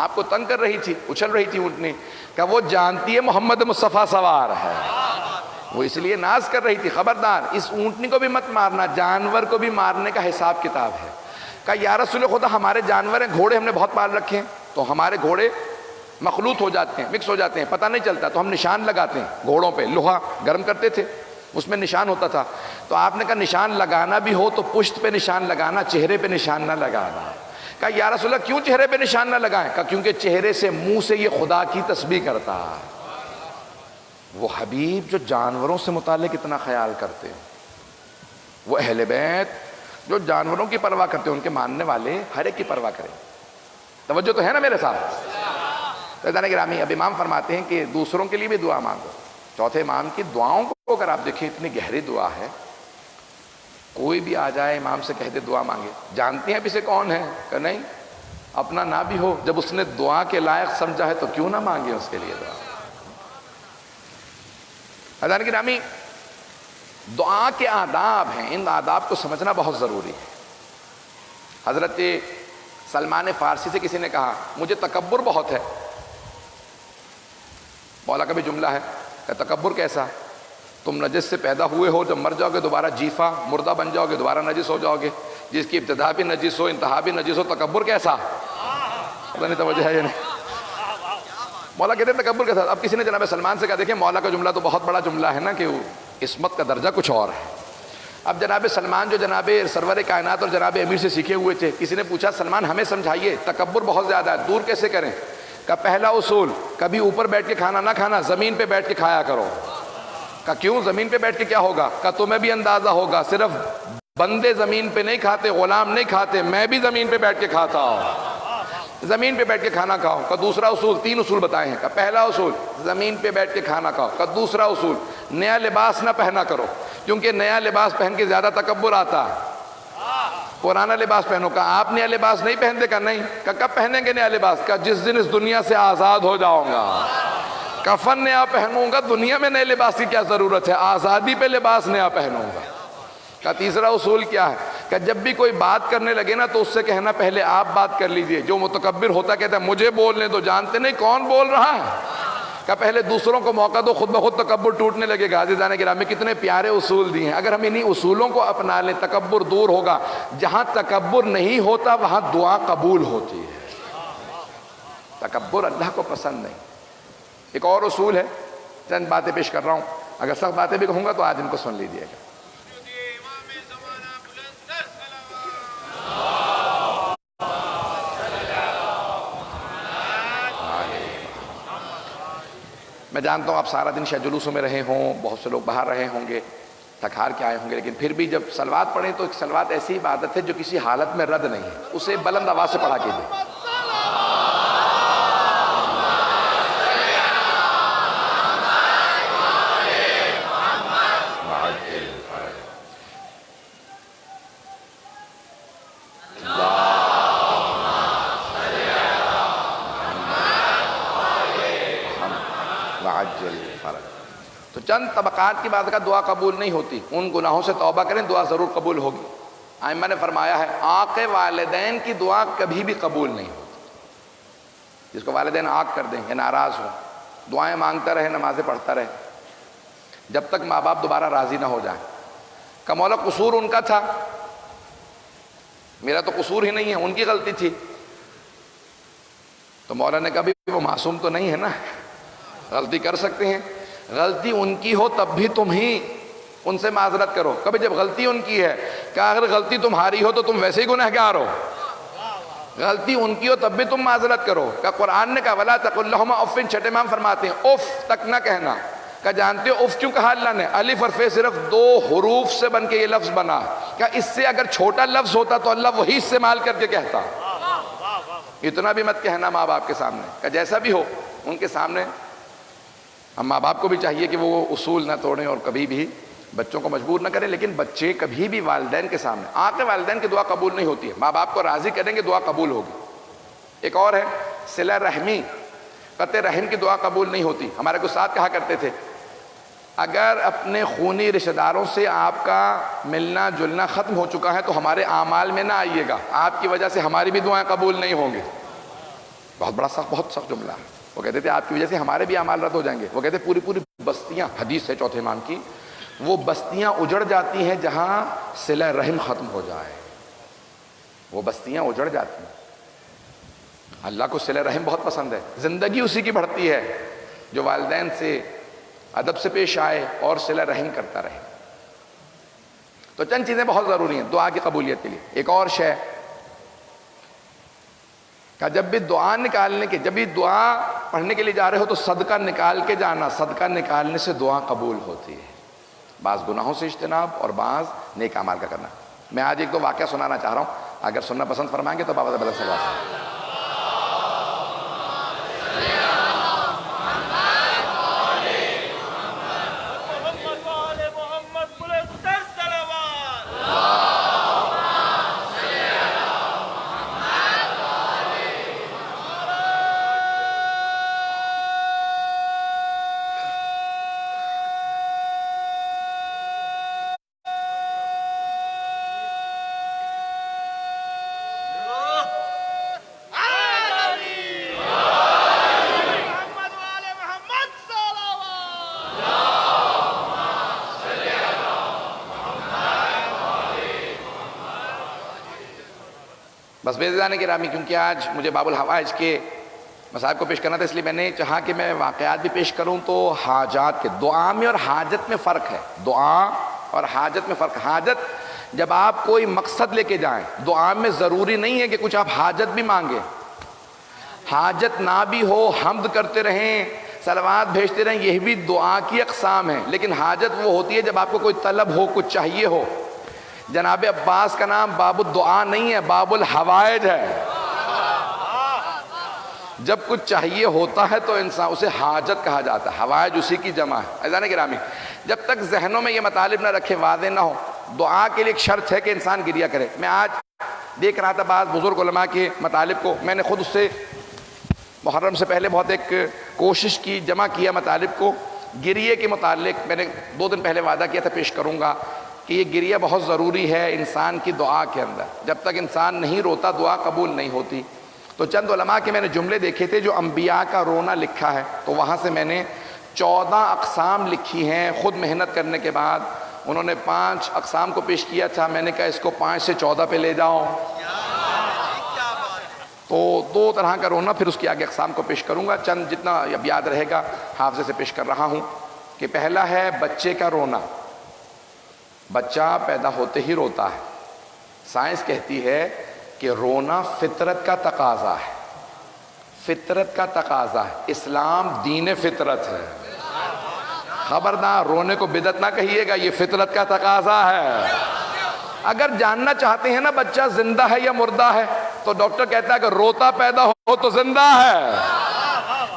آپ کو تنگ کر رہی تھی، اچھل رہی تھی اونٹنی۔ کہا وہ جانتی ہے محمد مصطفیٰ سوار ہے، وہ اس لیے ناز کر رہی تھی، خبردار اس اونٹنی کو بھی مت مارنا، جانور کو بھی مارنے کا حساب کتاب ہے۔ کہا یا رسول خدا ہمارے جانور ہیں، گھوڑے ہم نے بہت پال رکھے ہیں، تو ہمارے گھوڑے مخلوط ہو جاتے ہیں، مکس ہو جاتے ہیں، پتہ نہیں چلتا، تو ہم نشان لگاتے ہیں گھوڑوں پہ، لوہا گرم کرتے تھے اس میں نشان ہوتا تھا۔ تو آپ نے کہا نشان لگانا بھی ہو تو پشت پہ نشان لگانا، چہرے پہ نشان نہ لگانا۔ کہا یا رسول اللہ کیوں چہرے پہ نشان نہ لگائیں؟ کہا کیونکہ چہرے سے منہ سے یہ خدا کی تسبیح کرتا ہے۔ وہ حبیب جو جانوروں سے متعلق اتنا خیال کرتے ہیں، وہ اہل بیت جو جانوروں کی پرواہ کرتے ہیں، ان کے ماننے والے ہر ایک کی پرواہ کریں۔ توجہ تو ہے نا میرے ساتھ؟ عزیزان گرامی اب امام فرماتے ہیں کہ دوسروں کے لیے بھی دعا مانگو۔ چوتھے امام کی دعاؤں کو اگر آپ دیکھیں اتنی گہری دعا ہے، کوئی بھی آ جائے امام سے کہہ دے دعا مانگے، جانتے ہیں اب اسے کون ہے؟ کہ نہیں، اپنا نہ بھی ہو، جب اس نے دعا کے لائق سمجھا ہے تو کیوں نہ مانگے اس کے لیے دعا۔ حضرات گرامی، دعا کے آداب ہیں، ان آداب کو سمجھنا بہت ضروری ہے۔ حضرت سلمان فارسی سے کسی نے کہا مجھے تکبر بہت ہے، مولا کا بھی جملہ ہے کہ تکبر کیسا؟ تم نجس سے پیدا ہوئے ہو، جب مر جاؤ گے دوبارہ جیفا مردہ بن جاؤ گے، دوبارہ نجس ہو جاؤ گے، جس کی ابتدا بھی نجس ہو انتہا بھی نجس ہو، تکبر کیسا؟ پتہ نہیں توجہ ہے یا نہیں؟ مولا کہتے ہیں تکبر کیسا؟ اب کسی نے جناب سلمان سے کہا دیکھیں مولا کا جملہ تو بہت بڑا جملہ ہے نا کہ عصمت کا درجہ کچھ اور ہے۔ اب جناب سلمان جو جناب سرور کائنات اور جناب امیر سے سیکھے ہوئے تھے، کسی نے پوچھا سلمان ہمیں سمجھائیے تکبر بہت زیادہ ہے، دور کیسے کریں؟ کہ پہلا اصول کبھی اوپر بیٹھ کے کھانا نہ کھانا، زمین پہ بیٹھ کے کھایا کرو۔ کہ کیوں؟ زمین پہ بیٹھ کے کیا ہوگا؟ کہ تمہیں بھی اندازہ ہوگا صرف بندے زمین پہ نہیں کھاتے، غلام نہیں کھاتے، میں بھی زمین پہ بیٹھ کے کھاتا ہوں، زمین پہ بیٹھ کے کھانا کھاؤ۔ کا دوسرا اصول، 3 اصول بتائے ہیں، کا پہلا اصول زمین پہ بیٹھ کے کھانا کھاؤ، کا دوسرا اصول نیا لباس نہ پہنا کرو، کیونکہ نیا لباس پہن کے زیادہ تکبر آتا ہے، پرانا لباس پہنو۔ کا آپ نیا لباس نہیں پہنتے؟ کا نہیں۔ کا کب پہنیں گے نیا لباس؟ کا جس دن اس دنیا سے آزاد ہو جاؤں گا، کفن نیا پہنوں گا، دنیا میں نئے لباس کی کیا ضرورت ہے، آزادی پہ لباس نیا پہنوں گا۔ کا تیسرا اصول کیا ہے؟ کہ جب بھی کوئی بات کرنے لگے نا تو اس سے کہنا پہلے آپ بات کر لیجئے۔ جو متکبر ہوتا کہتا ہے مجھے بولنے تو جانتے نہیں کون بول رہا ہے، کہ پہلے دوسروں کو موقع دو، خود بخود تکبر ٹوٹنے لگے گا۔ عزیزان گرامی کتنے پیارے اصول دیے ہیں، اگر ہم انہی اصولوں کو اپنا لیں تکبر دور ہوگا۔ جہاں تکبر نہیں ہوتا وہاں دعا قبول ہوتی ہے، تکبر اللہ کو پسند نہیں۔ ایک اور اصول ہے، چند باتیں پیش کر رہا ہوں، اگر سخت باتیں بھی کہوں گا تو آج ان کو سن لیجیے گا۔ میں جانتا ہوں آپ سارا دن شاید جلوسوں میں رہے ہوں، بہت سے لوگ باہر رہے ہوں گے، تھک ہار کے آئے ہوں گے، لیکن پھر بھی جب صلوات پڑھیں تو ایک صلوات ایسی عبادت ہے جو کسی حالت میں رد نہیں ہے، اسے بلند آواز سے پڑھا کیجیے۔ تو چند طبقات کی بات کا دعا قبول نہیں ہوتی، ان گناہوں سے توبہ کریں، دعا ضرور قبول ہوگی۔ ائمہ نے فرمایا ہے آق والدین کی دعا کبھی بھی قبول نہیں ہوتی۔ جس کو والدین آق کر دیں یا ناراض ہو، دعائیں مانگتا رہے، نمازیں پڑھتا رہے، جب تک ماں باپ دوبارہ راضی نہ ہو جائیں۔ کہ مولا قصور ان کا تھا، میرا تو قصور ہی نہیں ہے، ان کی غلطی تھی۔ تو مولا نے کہا بھی وہ معصوم تو نہیں ہے نا، غلطی کر سکتے ہیں، غلطی ان کی ہو تب بھی تم ہی ان سے معذرت کرو۔ کبھی جب غلطی ان کی ہے، کہ اگر غلطی تمہاری ہو تو تم ویسے ہی گنہگار ہو، غلطی ان کی ہو تب بھی تم معذرت کرو۔ کہ قرآن نے کہا وَلَا تَقُلْ لَهُمَا اُفٍّ، چھٹے امام فرماتے ہیں اف تک نہ کہنا۔ کہ جانتے ہو اف کیوں کہا اللہ نے؟ الف اور فے صرف 2 حروف سے بن کے یہ لفظ بنا، کہ اس سے اگر چھوٹا لفظ ہوتا تو اللہ وہی استعمال کر کے کہتا۔ اتنا بھی مت کہنا ماں باپ کے سامنے، کہ جیسا بھی ہو ان کے سامنے۔ ہم ماں باپ کو بھی چاہیے کہ وہ اصول نہ توڑیں اور کبھی بھی بچوں کو مجبور نہ کریں، لیکن بچے کبھی بھی والدین کے سامنے، آقے والدین کی دعا قبول نہیں ہوتی ہے، ماں باپ کو راضی کریں گے دعا قبول ہوگی۔ ایک اور ہے صلہ رحمی، قطع رحم کی دعا قبول نہیں ہوتی۔ ہمارے کو ساتھ کہا کرتے تھے اگر اپنے خونی رشتہ داروں سے آپ کا ملنا جلنا ختم ہو چکا ہے تو ہمارے اعمال میں نہ آئیے گا، آپ کی وجہ سے ہماری بھی دعائیں قبول نہیں ہوں گی۔ بہت بڑا سخت، بہت سخت جملہ ہے۔ وہ کہتے تھے آپ کی وجہ سے ہمارے بھی اعمال رد ہو جائیں گے۔ وہ کہتے پوری پوری بستیاں، حدیث ہے چوتھے امام کی، وہ بستیاں اجڑ جاتی ہیں جہاں صلہ رحم ختم ہو جائے، وہ بستیاں اجڑ جاتی ہیں۔ اللہ کو صلہ رحم بہت پسند ہے، زندگی اسی کی بڑھتی ہے جو والدین سے ادب سے پیش آئے اور صلہ رحم کرتا رہے۔ تو چند چیزیں بہت ضروری ہیں دعا کی قبولیت کے لیے۔ ایک اور شے کہ جب بھی دعا نکالنے کے، جب بھی دعا پڑھنے کے لیے جا رہے ہو تو صدقہ نکال کے جانا، صدقہ نکالنے سے دعا قبول ہوتی ہے۔ بعض گناہوں سے اجتناب اور بعض نیک اعمال کا کرنا۔ میں آج ایک دو واقعہ سنانا چاہ رہا ہوں، اگر سننا پسند فرمائیں گے تو بابا بدل سے بات۔ بس بیزان گرامی، کیونکہ آج مجھے باب الحوائج کے مصائب کو پیش کرنا تھا، اس لیے میں نے چاہا کہ میں واقعات بھی پیش کروں تو حاجات کے، دعا میں اور حاجت میں فرق ہے، دعا اور حاجت میں فرق۔ حاجت جب آپ کوئی مقصد لے کے جائیں، دعا میں ضروری نہیں ہے کہ کچھ آپ حاجت بھی مانگیں، حاجت نہ بھی ہو، حمد کرتے رہیں، صلوات بھیجتے رہیں، یہ بھی دعا کی اقسام ہیں، لیکن حاجت وہ ہوتی ہے جب آپ کو کوئی طلب ہو، کچھ چاہیے ہو۔ جناب عباس کا نام باب الدعا نہیں ہے، باب الحوائج ہے۔ جب کچھ چاہیے ہوتا ہے تو انسان اسے حاجت کہا جاتا ہے، حوائج اسی کی جمع ہے۔ عزیزان گرامی، جب تک ذہنوں میں یہ مطالب نہ رکھے، واضح نہ ہو، دعا کے لیے ایک شرط ہے کہ انسان گریہ کرے۔ میں آج دیکھ رہا تھا بعض بزرگ علماء کے مطالب کو، میں نے خود اس سے محرم سے پہلے بہت ایک کوشش کی، جمع کیا مطالب کو۔ گریہ کے متعلق میں نے 2 دن پہلے وعدہ کیا تھا پیش کروں گا کہ یہ گریہ بہت ضروری ہے انسان کی دعا کے اندر، جب تک انسان نہیں روتا دعا قبول نہیں ہوتی۔ تو چند علماء کے میں نے جملے دیکھے تھے جو انبیاء کا رونا لکھا ہے، تو وہاں سے میں نے 14 اقسام لکھی ہیں، خود محنت کرنے کے بعد انہوں نے 5 اقسام کو پیش کیا تھا، میں نے کہا اس کو 5 سے 14 پہ لے جاؤ، تو 2 طرح کا رونا، پھر اس کی آگے اقسام کو پیش کروں گا، چند جتنا اب یاد رہے گا حافظے سے پیش کر رہا ہوں۔ کہ پہلا ہے بچے کا رونا، بچہ پیدا ہوتے ہی روتا ہے، سائنس کہتی ہے کہ رونا فطرت کا تقاضا ہے، فطرت کا تقاضا ہے، اسلام دین فطرت ہے، خبردار رونے کو بدعت نہ کہیے گا، یہ فطرت کا تقاضا ہے۔ اگر جاننا چاہتے ہیں نا بچہ زندہ ہے یا مردہ ہے، تو ڈاکٹر کہتا ہے کہ روتا پیدا ہو تو زندہ ہے،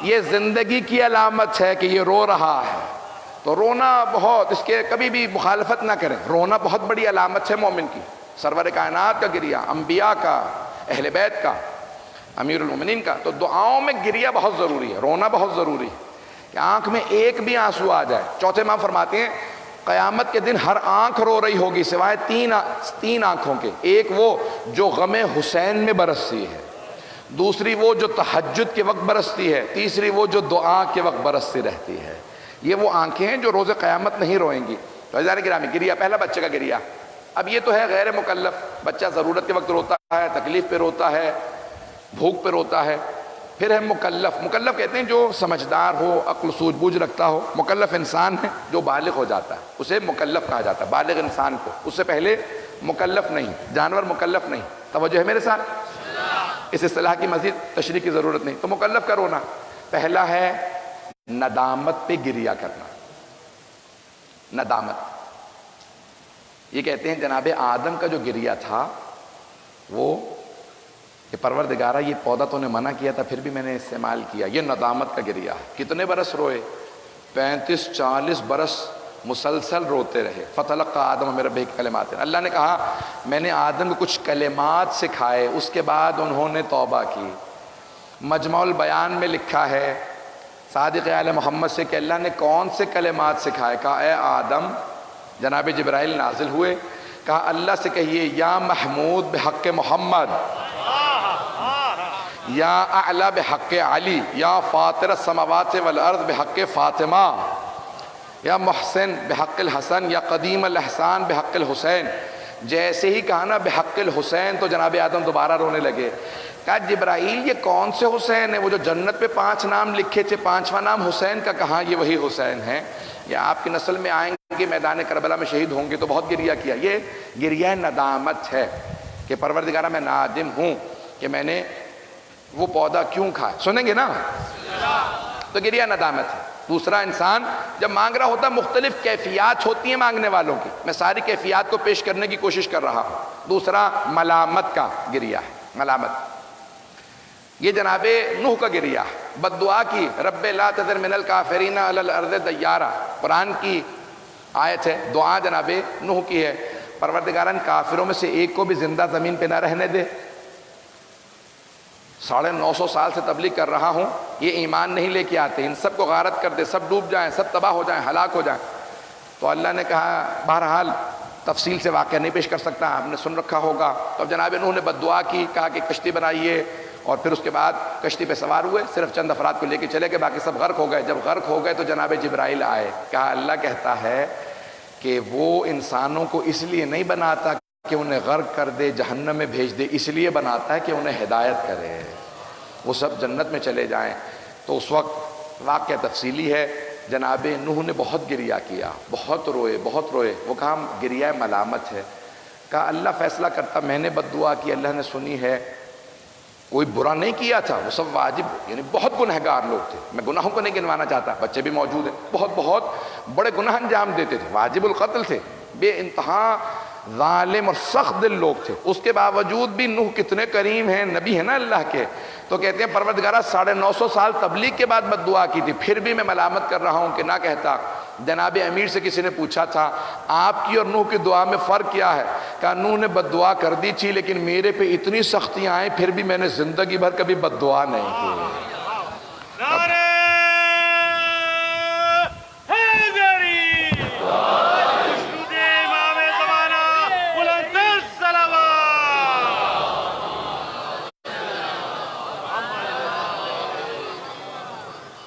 یہ زندگی کی علامت ہے کہ یہ رو رہا ہے۔ تو رونا بہت، اس کے کبھی بھی مخالفت نہ کریں، رونا بہت بڑی علامت ہے مومن کی۔ سرور کائنات کا گریہ، انبیاء کا، اہل بیت کا، امیر المومنین کا۔ تو دعاؤں میں گریہ بہت ضروری ہے، رونا بہت ضروری ہے کہ آنکھ میں ایک بھی آنسو آ جائے۔ چوتھے امام فرماتے ہیں قیامت کے دن ہر آنکھ رو رہی ہوگی سوائے تین آنکھوں کے، ایک وہ جو غم حسین میں برستی ہے، دوسری وہ جو تہجد کے وقت برستی ہے، تیسری وہ جو دعا کے وقت برستی رہتی ہے۔ یہ وہ آنکھیں ہیں جو روز قیامت نہیں روئیں گی۔ تو عزیزان گرامی، گریہ پہلا بچے کا گریہ۔ اب یہ تو ہے غیر مکلف، بچہ ضرورت کے وقت روتا ہے، تکلیف پہ روتا ہے، بھوک پہ روتا ہے۔ پھر ہے مکلف، مکلف کہتے ہیں جو سمجھدار ہو، عقل سوجھ بوجھ رکھتا ہو۔ مکلف انسان ہے جو بالغ ہو جاتا ہے، اسے مکلف کہا جاتا ہے، بالغ انسان کو۔ اس سے پہلے مکلف نہیں، جانور مکلف نہیں۔ توجہ ہے میرے ساتھ؟ اس اصطلاح کی مزید تشریح کی ضرورت نہیں۔ تو مکلف کا رونا پہلا ہے ندامت پہ گریہ کرنا، ندامت۔ یہ کہتے ہیں جناب آدم کا جو گریہ تھا وہ کہ پروردگارہ یہ پودا تو نے منع کیا تھا پھر بھی میں نے استعمال کیا، یہ ندامت کا گریہ ہے۔ کتنے برس روئے؟ 35-40 برس مسلسل روتے رہے۔ فتلقى آدم من ربہ کلمات، اللہ نے کہا میں نے آدم کو کچھ کلمات سکھائے، اس کے بعد انہوں نے توبہ کی۔ مجمع البیان میں لکھا ہے صادق آل محمد سے کہ اللہ نے کون سے کلمات سکھائے؟ کہا اے آدم، جناب جبرائیل نازل ہوئے، کہا اللہ سے کہیے یا محمود بحق محمد، یا اعلی بحق علی، یا فاطر السماوات والارض بحق فاطمہ، یا محسن بحق الحسن، یا قدیم الاحسان بحق الحسین۔ جیسے ہی کہا نا بحق الحسین تو جناب آدم دوبارہ رونے لگے۔ کہا جبرائیل یہ کون سے حسین ہیں؟ وہ جو جنت پہ 5 نام لکھے تھے، 5واں نام حسین کا، کہاں یہ وہی حسین ہیں، یہ آپ کی نسل میں آئیں گے، میدان کربلا میں شہید ہوں گے۔ تو بہت گریہ کیا۔ یہ گریہ ندامت ہے کہ پروردگارہ میں نادم ہوں کہ میں نے وہ پودا کیوں کھایا۔ سنیں گے نا؟ تو گریہ ندامت ہے۔ دوسرا، انسان جب مانگ رہا ہوتا ہے مختلف کیفیات ہوتی ہیں مانگنے والوں کی، میں ساری کیفیات کو پیش کرنے کی کوشش کر رہا ہوں۔ دوسرا ملامت کا گریہ ہے، ملامت۔ یہ جناب نوح کا گریہ ہے، بد دعا کی، رب لا تذر من الکافرین علی الارض دیارا، قرآن کی آیت ہے، دعا جناب نوح کی ہے، پروردگارہ کافروں میں سے ایک کو بھی زندہ زمین پہ نہ رہنے دے۔ 950 سال سے تبلیغ کر رہا ہوں، یہ ایمان نہیں لے کے آتے، ان سب کو غارت کر دے، سب ڈوب جائیں، سب تباہ ہو جائیں، ہلاک ہو جائیں۔ تو اللہ نے کہا، بہرحال تفصیل سے واقعہ نہیں پیش کر سکتا، آپ نے سن رکھا ہوگا۔ تو اب جناب نوح نے بد دعا کی، کہا کہ کشتی بنائیے، اور پھر اس کے بعد کشتی پہ سوار ہوئے، صرف چند افراد کو لے کے چلے گئے، باقی سب غرق ہو گئے۔ جب غرق ہو گئے تو جناب جبرائیل آئے، کہا اللہ کہتا ہے کہ وہ انسانوں کو اس لیے نہیں بناتا کہ انہیں غرق کر دے، جہنم میں بھیج دے، اس لیے بناتا ہے کہ انہیں ہدایت کرے، وہ سب جنت میں چلے جائیں۔ تو اس وقت واقعہ تفصیلی ہے، جناب نوح نے بہت گریہ کیا، بہت روئے بہت روئے۔ وہ کہا گریہ ملامت ہے، کہا اللہ فیصلہ کرتا، میں نے بد دعا کی، اللہ نے سنی ہے، کوئی برا نہیں کیا تھا، وہ سب واجب، یعنی بہت گنہگار لوگ تھے، میں گناہوں کو نہیں گنوانا چاہتا، بچے بھی موجود ہیں، بہت بہت بڑے گناہ انجام دیتے تھے، واجب القتل تھے، بے انتہا ظالم اور سخت دل لوگ تھے۔ اس کے باوجود بھی نوح کتنے کریم ہیں، نبی ہیں نا اللہ کے، تو کہتے ہیں پروردگارہ 950 سال تبلیغ کے بعد بد دعا کی تھی، پھر بھی میں ملامت کر رہا ہوں کہ نہ کہتا۔ جناب امیر سے کسی نے پوچھا تھا آپ کی اور نوح کی دعا میں فرق کیا ہے؟ کہا نوح نے بد دعا کر دی تھی لیکن میرے پہ اتنی سختیاں آئیں پھر بھی میں نے زندگی بھر کبھی بد دعا نہیں کی۔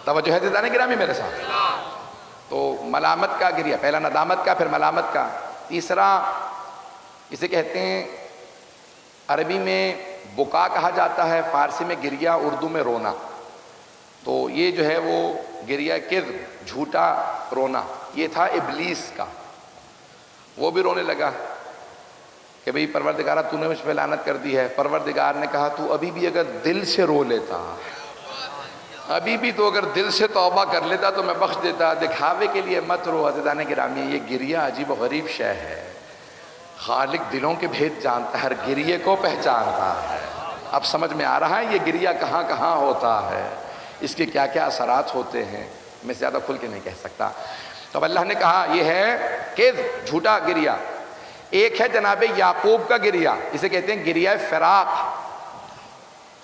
توجہ ہے دیدانے گرامی میرے ساتھ؟ تو ملامت کا گریہ، پہلا ندامت کا، پھر ملامت کا۔ تیسرا اسے کہتے ہیں عربی میں بکا کہا جاتا ہے، فارسی میں گریہ، اردو میں رونا۔ تو یہ جو ہے وہ گریہ کذب، جھوٹا رونا، یہ تھا ابلیس کا، وہ بھی رونے لگا کہ بھئی پروردگارہ تو نے مجھ پہ لعنت کر دی ہے۔ پروردگار نے کہا تو ابھی بھی اگر دل سے رو لیتا، ابھی بھی تو اگر دل سے توبہ کر لیتا تو میں بخش دیتا، دکھاوے کے لیے مت رو۔ عزیزان گرامی یہ گریہ عجیب و غریب شے ہے، خالق دلوں کے بھید جانتا ہے، ہر گریے کو پہچانتا ہے۔ اب سمجھ میں آ رہا ہے یہ گریہ کہاں کہاں ہوتا ہے، اس کے کیا کیا اثرات ہوتے ہیں، میں زیادہ کھل کے نہیں کہہ سکتا۔ تو اب اللہ نے کہا یہ ہے کذب، جھوٹا گریہ۔ ایک ہے جناب یعقوب کا گریہ، اسے کہتے ہیں گریہ فراق،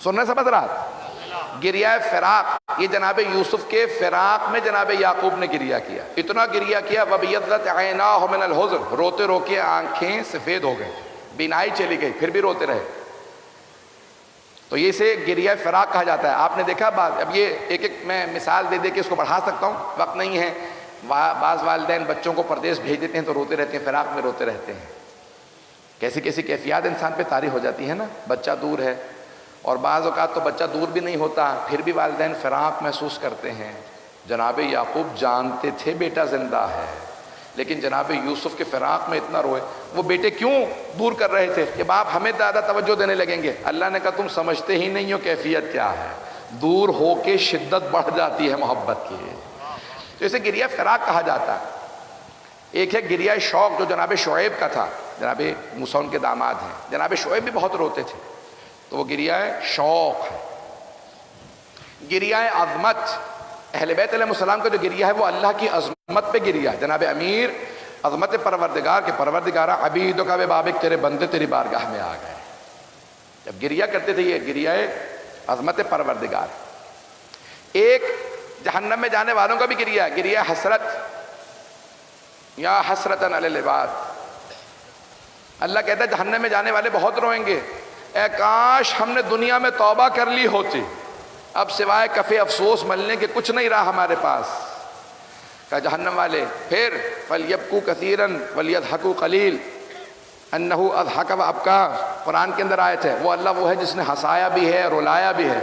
سننے سمجھ رہا؟ گریہ فراق، یہ جناب یوسف کے فراق میں جناب یعقوب نے گریہ کیا، اتنا گریہ کیا وَبِيَضَّتْ عَيْنَاهُ مِنَ الْحُزْنِ، روتے رو کے آنکھیں سفید ہو گئے، بینائی چلی گئی، پھر بھی روتے رہے۔ تو یہ اسے گریہ فراق کہا جاتا ہے۔ آپ نے دیکھا بات، اب یہ ایک ایک میں مثال دے دے کے اس کو بڑھا سکتا ہوں، وقت نہیں ہے۔ بعض والدین بچوں کو پردیس بھیج دیتے ہیں تو روتے رہتے ہیں، فراق میں روتے رہتے ہیں، کیسی کیسی کیفیات انسان پہ طاری ہو جاتی ہے نا، بچہ دور ہے، اور بعض اوقات تو بچہ دور بھی نہیں ہوتا پھر بھی والدین فراق محسوس کرتے ہیں۔ جناب یعقوب جانتے تھے بیٹا زندہ ہے لیکن جناب یوسف کے فراق میں اتنا روئے۔ وہ بیٹے کیوں دور کر رہے تھے کہ باپ ہمیں زیادہ توجہ دینے لگیں گے؟ اللہ نے کہا تم سمجھتے ہی نہیں ہو کیفیت کیا ہے، دور ہو کے شدت بڑھ جاتی ہے محبت کی، تو اسے گریہ فراق کہا جاتا ہے۔ ایک ہے گریہ شوق جو جناب شعیب کا تھا، جناب موسیٰ ان کے داماد ہیں، جناب شعیب بھی بہت روتے تھے، تو وہ گریہ شوق ہے۔ گریہ عظمت، اہل بیت علیہ السلام کا جو گریہ ہے وہ اللہ کی عظمت پہ گریہ ہے۔ جناب امیر عظمت پروردگار کے پروردگارہ عبیدو کا بابک، تیرے بندے تیری بارگاہ میں آ گئے، جب گریہ کرتے تھے، یہ گریہ عظمت پروردگار۔ ایک جہنم میں جانے والوں کا بھی گریہ ہے، گریہ حسرت، یا حسرتن علی العباد۔ اللہ کہتا ہے جہنم میں جانے والے بہت روئیں گے، اے کاش ہم نے دنیا میں توبہ کر لی ہوتی، اب سوائے کف افسوس ملنے کے کچھ نہیں رہا ہمارے پاس۔ کہا جہنم والے پھر فَلْيَبْكُوا كَثِيرًا وَلْيَضْحَكُوا قَلِيلًا أَنَّهُ أَضْحَكَ وَأَبْكَىٰ، قرآن کے اندر آیت ہے، وہ اللہ وہ ہے جس نے ہنسایا بھی ہے رلایا بھی ہے۔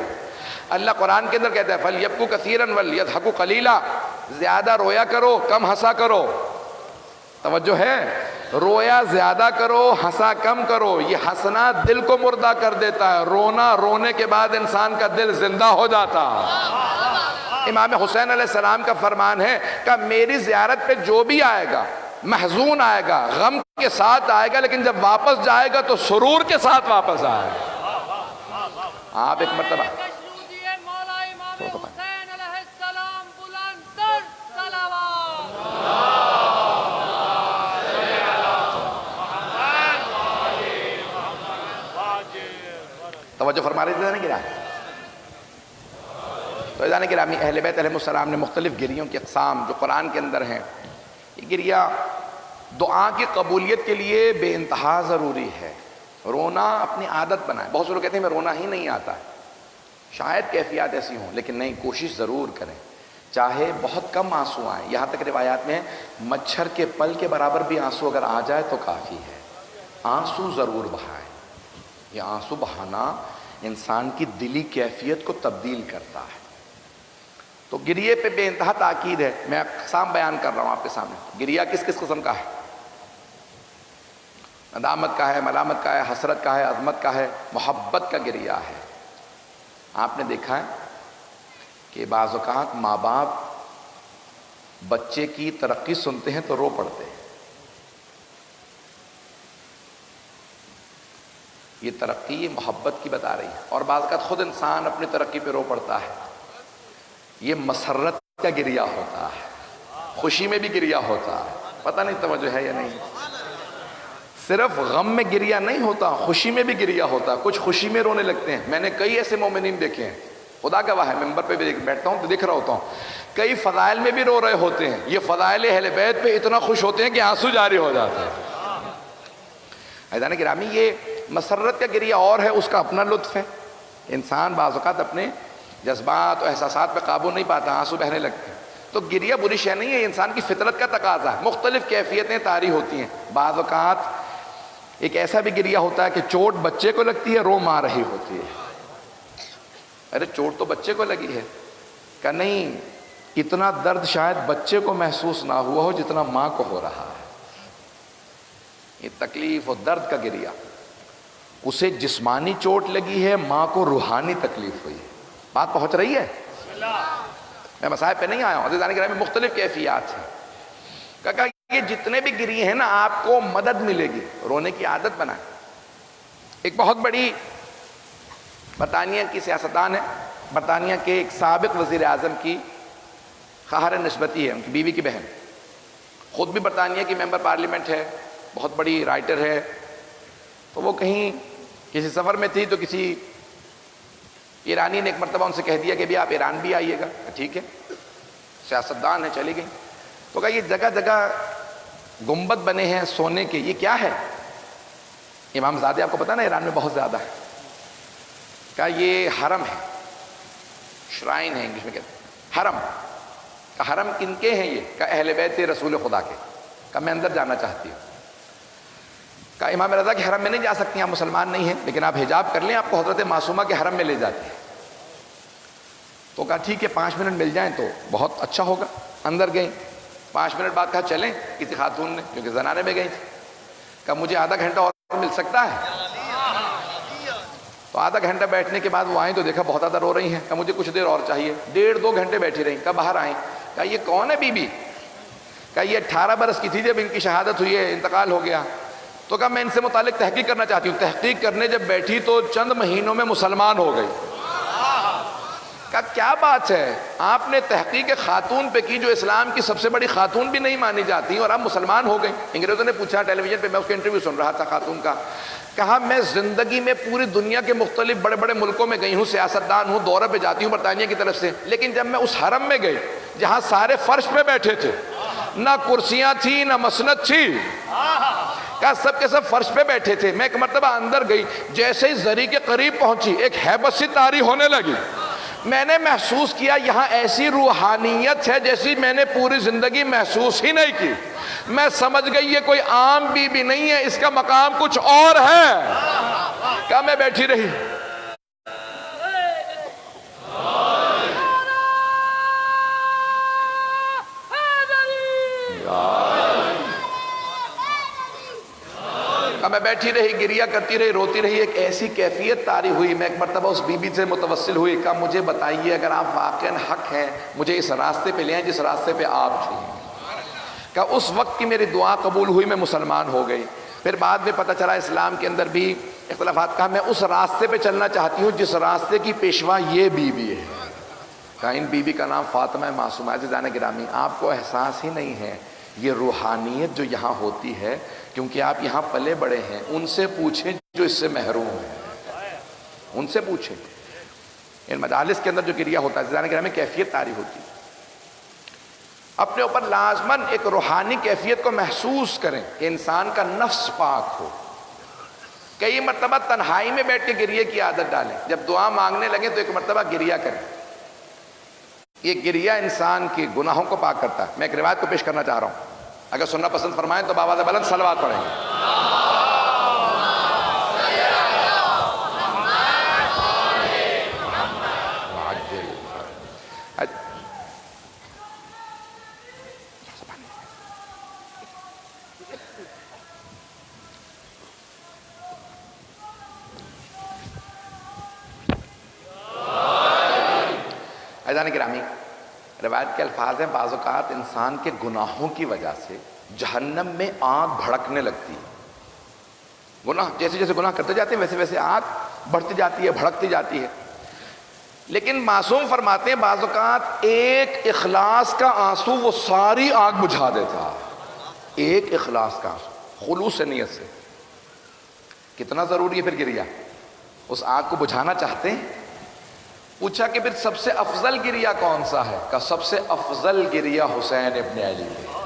اللہ قرآن کے اندر کہتا ہے فَلْيَبْكُوا كَثِيرًا وَلْيَضْحَكُوا قَلِيلًا، زیادہ رویا کرو کم ہنسا کرو۔ توجہ ہے، رویا زیادہ کرو ہنسا کم کرو، یہ ہنسنا دل کو مردہ کر دیتا ہے، رونا رونے کے بعد انسان کا دل زندہ ہو جاتا۔ امام حسین علیہ السلام کا فرمان ہے کہ میری زیارت پہ جو بھی آئے گا محزون آئے گا، غم کے ساتھ آئے گا، لیکن جب واپس جائے گا تو سرور کے ساتھ واپس آئے گا۔ آپ ایک مرتبہ مولا امام حسین علیہ السلام بلند تر صلوات۔ توجہ فرما رہے تھے نا گرا؟ تو ازان گرامی اہل بیت علیہ السلام نے مختلف گریوں کی اقسام جو قرآن کے اندر ہیں، یہ گریہ دعا کی قبولیت کے لیے بے انتہا ضروری ہے۔ رونا اپنی عادت بنائیں۔ بہت سے لوگ کہتے ہیں میں رونا ہی نہیں آتا ہے، شاید کیفیات ایسی ہوں لیکن نہیں، کوشش ضرور کریں، چاہے بہت کم آنسو آئیں، یہاں تک روایات میں مچھر کے پل کے برابر بھی آنسو اگر آ جائے تو کافی ہے۔ آنسو ضرور بہائیں. یہ آنسو بہانا انسان کی دلی کیفیت کو تبدیل کرتا ہے. تو گریے پہ بے انتہا تاکید ہے. میں اقسام بیان کر رہا ہوں آپ کے سامنے. گریہ کس کس قسم کا ہے؟ ندامت کا ہے، ملامت کا ہے، حسرت کا ہے، عظمت کا ہے، محبت کا گریہ ہے. آپ نے دیکھا ہے کہ بعض اوقات ماں باپ بچے کی ترقی سنتے ہیں تو رو پڑتے ہیں. یہ ترقی یہ محبت کی بتا رہی ہے. اور بعض اوقات خود انسان اپنی ترقی پہ رو پڑتا ہے. یہ مسرت کا گریہ ہوتا ہے، خوشی میں بھی گریہ ہوتا ہے. پتہ نہیں توجہ ہے یا نہیں. صرف غم میں گریہ نہیں ہوتا، خوشی میں بھی گریہ ہوتا. کچھ خوشی میں رونے لگتے ہیں. میں نے کئی ایسے مومنین دیکھے ہیں، خدا گواہ ہے، ممبر پہ بھی بیٹھتا ہوں تو دیکھ رہا ہوتا ہوں، کئی فضائل میں بھی رو رہے ہوتے ہیں. یہ فضائل اہل بیت پہ اتنا خوش ہوتے ہیں کہ آنسو جاری ہو جاتے ہیں. عزیزان گرامی، یہ مسرت کا گریہ اور ہے، اس کا اپنا لطف ہے. انسان بعض اوقات اپنے جذبات و احساسات پہ قابو نہیں پاتا، آنسو بہنے لگتے ہیں. تو گریہ بری شے نہیں ہے، انسان کی فطرت کا تقاضا ہے. مختلف کیفیتیں طاری ہوتی ہیں. بعض اوقات ایک ایسا بھی گریہ ہوتا ہے کہ چوٹ بچے کو لگتی ہے، رو ماں رہی ہوتی ہے. ارے چوٹ تو بچے کو لگی ہے. کہ نہیں، اتنا درد شاید بچے کو محسوس نہ ہوا ہو جتنا ماں کو ہو رہا ہے. یہ تکلیف اور درد کا گریہ. اسے جسمانی چوٹ لگی ہے، ماں کو روحانی تکلیف ہوئی ہے. بات پہنچ رہی ہے؟ میں مسائل پہ نہیں آیا ہوں. عزیزان گرامی، میں مختلف کیفیات ہیں. کہا یہ جتنے بھی گریے ہیں نا، آپ کو مدد ملے گی. رونے کی عادت بنائیں. ایک بہت بڑی برطانیہ کی سیاستدان ہے، برطانیہ کے ایک سابق وزیر اعظم کی خواہر نسبتی ہے، ان کی بیوی کی بہن. خود بھی برطانیہ کی ممبر پارلیمنٹ ہے، بہت بڑی رائٹر ہے. تو وہ کہیں کسی سفر میں تھی تو کسی ایرانی نے ایک مرتبہ ان سے کہہ دیا کہ بھی آپ ایران بھی آئیے گا. ٹھیک ہے، سیاستدان ہے، چلی گئی. تو کہا یہ جگہ جگہ گنبد بنے ہیں سونے کے، یہ کیا ہے؟ امام زادے آپ کو پتا نا ایران میں بہت زیادہ ہے. کہا یہ حرم ہے، شرائن ہے انگلش میں کہتے ہیں، حرم. کہا حرم کن کے ہیں یہ؟ کہا اہل بیت رسول خدا کے. کہا میں اندر جانا چاہتی ہوں. کہا امام رضا کے حرم میں نہیں جا سکتی، آپ مسلمان نہیں ہیں، لیکن آپ حجاب کر لیں، آپ کو حضرت معصومہ کے حرم میں لے جاتے ہیں. تو کہا ٹھیک ہے، 5 منٹ مل جائیں تو بہت اچھا ہوگا. اندر گئیں. 5 منٹ بعد کہا چلیں، کسی خاتون نے، کیونکہ زنانے میں گئی تھی. کہا مجھے آدھا گھنٹہ اور مل سکتا ہے؟ تو آدھا گھنٹہ بیٹھنے کے بعد وہ آئیں تو دیکھا بہت زیادہ رو رہی ہیں. کہا مجھے کچھ دیر اور چاہیے. 1.5-2 گھنٹے بیٹھی رہیں. کہا باہر آئیں. کہا یہ کون ہے بی بی؟ کہا یہ 18 برس کی تھی جب ان کی شہادت ہوئی ہے، انتقال ہو گیا. تو کہا میں ان سے متعلق تحقیق کرنا چاہتی ہوں. تحقیق کرنے جب بیٹھی تو چند مہینوں میں مسلمان ہو گئی. کہا کیا بات ہے، آپ نے تحقیق خاتون پہ کی جو اسلام کی سب سے بڑی خاتون بھی نہیں مانی جاتی اور آپ مسلمان ہو گئی. انگریزوں نے پوچھا ٹیلی ویژن پہ، میں اس کے انٹرویو سن رہا تھا خاتون کا. کہا میں زندگی میں پوری دنیا کے مختلف بڑے بڑے ملکوں میں گئی ہوں، سیاستدان ہوں، دورہ پہ جاتی ہوں برطانیہ کی طرف سے، لیکن جب میں اس حرم میں گئی جہاں سارے فرش پہ بیٹھے تھے، نہ کرسیاں تھیں نہ مسند تھی، کہا سب کے سب فرش پہ بیٹھے تھے. میں ایک مرتبہ اندر گئی، جیسے ہی زری کے قریب پہنچی ایک ہیبت سی طاری ہونے لگی. میں نے محسوس کیا یہاں ایسی روحانیت ہے جیسی میں نے پوری زندگی محسوس ہی نہیں کی. میں سمجھ گئی یہ کوئی عام بی بی نہیں ہے، اس کا مقام کچھ اور ہے. کہا میں بیٹھی رہی. میں بیٹھی رہی، گریہ کرتی رہی، روتی رہی. ایک ایسی کیفیت طاری ہوئی. میں ایک مرتبہ اس بی بی سے متوسل ہوئی. کہا مجھے بتائیے اگر آپ واقعاً حق ہیں مجھے اس راستے پہ لے آئیں جس راستے پہ آپ تھی. کہا اس وقت کی میری دعا قبول ہوئی، میں مسلمان ہو گئی. پھر بعد میں پتہ چلا اسلام کے اندر بھی اختلافات. کہا میں اس راستے پہ چلنا چاہتی ہوں جس راستے کی پیشوا یہ بی بی ہے. کہا ان بی بی کا نام فاطمہ معصومہ. عزیزان گرامی، آپ کو احساس ہی نہیں ہے یہ روحانیت جو یہاں ہوتی ہے، کیونکہ آپ یہاں پلے بڑے ہیں. ان سے پوچھیں جو اس سے محروم ہیں، ان سے پوچھیں. ان مجالس کے اندر جو گریہ ہوتا ہے عزیزان گرامی، کیفیت طاری ہوتی ہے. اپنے اوپر لازماً ایک روحانی کیفیت کو محسوس کریں کہ انسان کا نفس پاک ہو. کئی مرتبہ تنہائی میں بیٹھ کے گریہ کی عادت ڈالیں. جب دعا مانگنے لگیں تو ایک مرتبہ گریہ کریں. یہ گریہ انسان کے گناہوں کو پاک کرتا ہے. میں ایک روایت کو پیش کرنا چاہ رہا ہوں، اگر سننا پسند فرمائیں تو بآواز بلند صلوات پڑھیں گے. عزیزان گرامی، روایت کے الفاظ ہیں بعض اوقات انسان کے گناہوں کی وجہ سے جہنم میں آگ بھڑکنے لگتی ہے. گناہ جیسے جیسے گناہ کرتے جاتے ہیں ویسے ویسے آگ بڑھتی جاتی ہے، بھڑکتی جاتی ہے. لیکن معصوم فرماتے ہیں بعض اوقات ایک اخلاص کا آنسو وہ ساری آگ بجھا دیتا. ایک اخلاص کا آنسو، خلوص نیت سے. کتنا ضروری ہے پھر گریہ. اس آگ کو بجھانا چاہتے ہیں. پوچھا کہ پھر سب سے افضل گریہ کون سا ہے؟ کہ سب سے افضل گریہ حسین ابن علی ہے.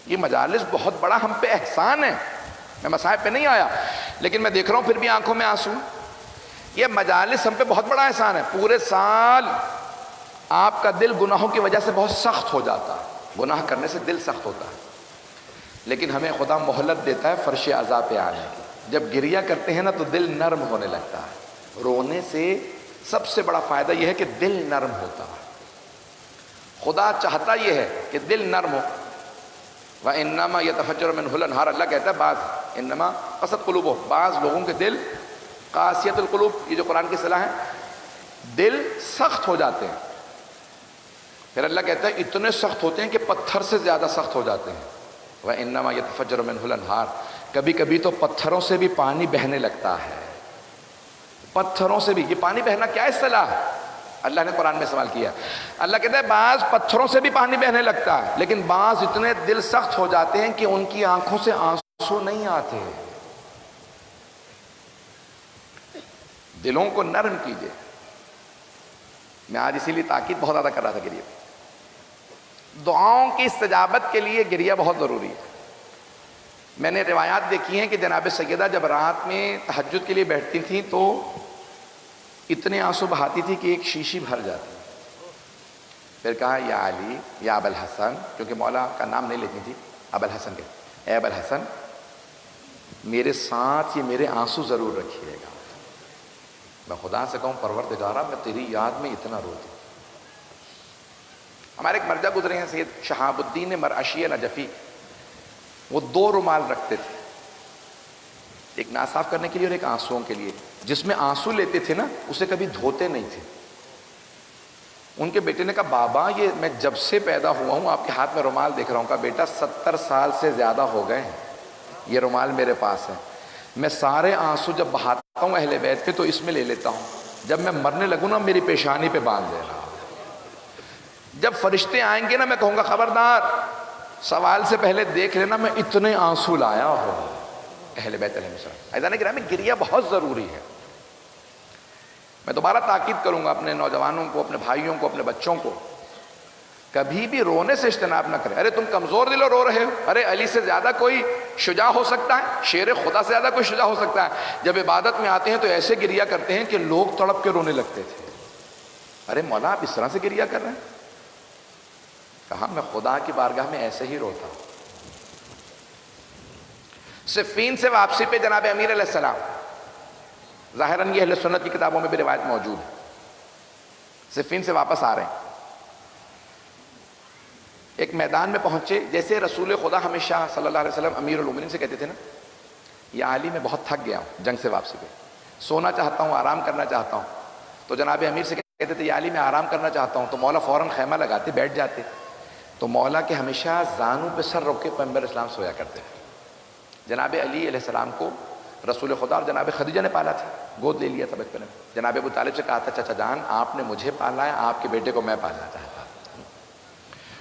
یہ مجالس بہت بڑا ہم پہ احسان ہے. میں مصاحب پہ نہیں آیا لیکن میں دیکھ رہا ہوں پھر بھی آنکھوں میں آنسو. یہ مجالس ہم پہ بہت بڑا احسان ہے. پورے سال آپ کا دل گناہوں کی وجہ سے بہت سخت ہو جاتا ہے. گناہ کرنے سے دل سخت ہوتا ہے، لیکن ہمیں خدا مہلت دیتا ہے فرش عذاب پہ آنے کی. جب گریہ کرتے ہیں نا تو دل نرم ہونے لگتا ہے. رونے سے سب سے بڑا فائدہ یہ ہے کہ دل نرم ہوتا ہے. خدا چاہتا یہ ہے کہ دل نرم ہو. وَإِنَّمَا يَتَفَجَّرُ مِنْهُ الْأَنْهَارُ، اللہ کہتا ہے بعض انما قست قلوبهم، بعض لوگوں کے دل قاسیت القلوب، یہ جو قرآن کی اصطلاح ہے، دل سخت ہو جاتے ہیں. پھر اللہ کہتا ہے اتنے سخت ہوتے ہیں کہ پتھر سے زیادہ سخت ہو جاتے ہیں. وَإِنَّمَا يَتَفَجَّرُ مِنْهُ الْأَنْهَارُ، کبھی کبھی تو پتھروں سے بھی پانی بہنے لگتا ہے. پتھروں سے بھی. یہ پانی بہنا کیا اصطلاح ہے؟ اللہ نے قرآن میں سوال کیا. اللہ کہتا ہے بعض پتھروں سے بھی پانی بہنے لگتا ہے، لیکن بعض اتنے دل سخت ہو جاتے ہیں کہ ان کی آنکھوں سے آنسو نہیں آتے. دلوں کو نرم کیجئے. میں آج اسی لیے تاکید بہت زیادہ کر رہا تھا گریہ. دعاؤں کی استجابت کے لیے گریہ بہت ضروری ہے. میں نے روایات دیکھی ہیں کہ جناب سیدہ جب رات میں تہجد کے لیے بیٹھتی تھیں تو اتنے آنسو بہاتی تھی کہ ایک شیشی بھر جاتی. پھر کہا یا علی یا ابا الحسن، کیونکہ مولا کا نام نہیں لیتی تھی، ابا الحسن کہتے، اے ابا الحسن میرے ساتھ یہ میرے آنسو ضرور رکھیے گا. میں خدا سے کہوں پروردگارا میں تیری یاد میں اتنا روتی. ہمارے ایک مرجع گزرے ہیں سید شہاب الدین مرعشی نجفی، وہ 2 رومال رکھتے تھے، ایک ناصاف کرنے کے لیے اور ایک آنسوؤں کے لیے. جس میں آنسو لیتے تھے نا اسے کبھی دھوتے نہیں تھے. ان کے بیٹے نے کہا بابا یہ میں جب سے پیدا ہوا ہوں آپ کے ہاتھ میں رومال دیکھ رہا ہوں. کہا بیٹا 70 سال سے زیادہ ہو گئے ہیں یہ رومال میرے پاس ہے. میں سارے آنسو جب بہاتا ہوں اہل بیت پہ تو اس میں لے لیتا ہوں. جب میں مرنے لگوں نا میری پیشانی پہ باندھ دینا. جب فرشتے آئیں گے نا میں کہوں گا خبردار سوال سے پہلے دیکھ لینا میں اتنے آنسو لایا ہوں. اہل بیت علیہ السلام. عزیزان گرامی گریہ بہت ضروری ہے. میں دوبارہ تاکید کروں گا اپنے نوجوانوں کو، اپنے بھائیوں کو، اپنے بچوں کو، کبھی بھی رونے سے اجتناب نہ کریں. ارے تم کمزور دل ہو رو رہے ہو، ارے علی سے زیادہ کوئی شجاع ہو سکتا ہے؟ شیر خدا سے زیادہ کوئی شجاع ہو سکتا ہے؟ جب عبادت میں آتے ہیں تو ایسے گریہ کرتے ہیں کہ لوگ تڑپ کے رونے لگتے تھے. ارے مولا آپ اس طرح سے گریہ کر رہے ہیں؟ کہا میں خدا کی بارگاہ میں ایسے ہی روتا ہوں. صفین سے واپسی پہ جناب امیر علیہ السلام، ظاہراً یہ اہل سنت کی کتابوں میں بھی روایت موجود ہے، صفین سے واپس آ رہے ہیں. ایک میدان میں پہنچے. جیسے رسول خدا ہمیشہ صلی اللہ علیہ وسلم امیر المومنین سے کہتے تھے نا یا علی میں بہت تھک گیا ہوں جنگ سے واپسی پہ، سونا چاہتا ہوں، آرام کرنا چاہتا ہوں. تو جناب امیر سے کہتے تھے یا علی میں آرام کرنا چاہتا ہوں. تو مولا فوراً خیمہ لگاتے، بیٹھ جاتے. تو مولا کے ہمیشہ زانوں پہ سر رکھ کے پیغمبر اسلام سویا کرتے تھے. جناب علی علیہ السلام کو رسول خدا اور جناب خدیجہ نے پالا تھا، گود لے لیا تھا بچپن میں. جناب ابو طالب سے کہا تھا چچا جان آپ نے مجھے پالا ہے، آپ کے بیٹے کو میں پالنا چاہتا.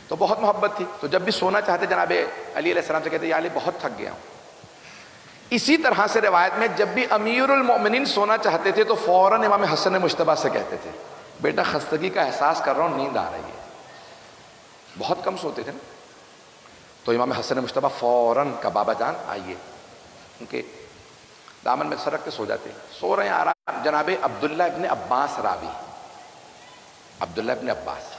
تو بہت محبت تھی. تو جب بھی سونا چاہتے جناب علی علیہ السلام سے کہتے یا علی بہت تھک گیا ہوں. اسی طرح سے روایت میں جب بھی امیر المؤمنین سونا چاہتے تھے تو فوراً امام حسن مجتبیٰ سے کہتے تھے بیٹا خستگی کا احساس کر رہا ہوں، نیند آ رہی ہے. بہت کم سوتے تھے نا. تو امام حسن مجتبیٰ فوراً کا بابا جان آئیے، ان کے دامن میں سر رکھ کے سو جاتے. سو رہے ہیں آرام. جناب عبداللہ ابن عباس راوی، عبداللہ ابن عباس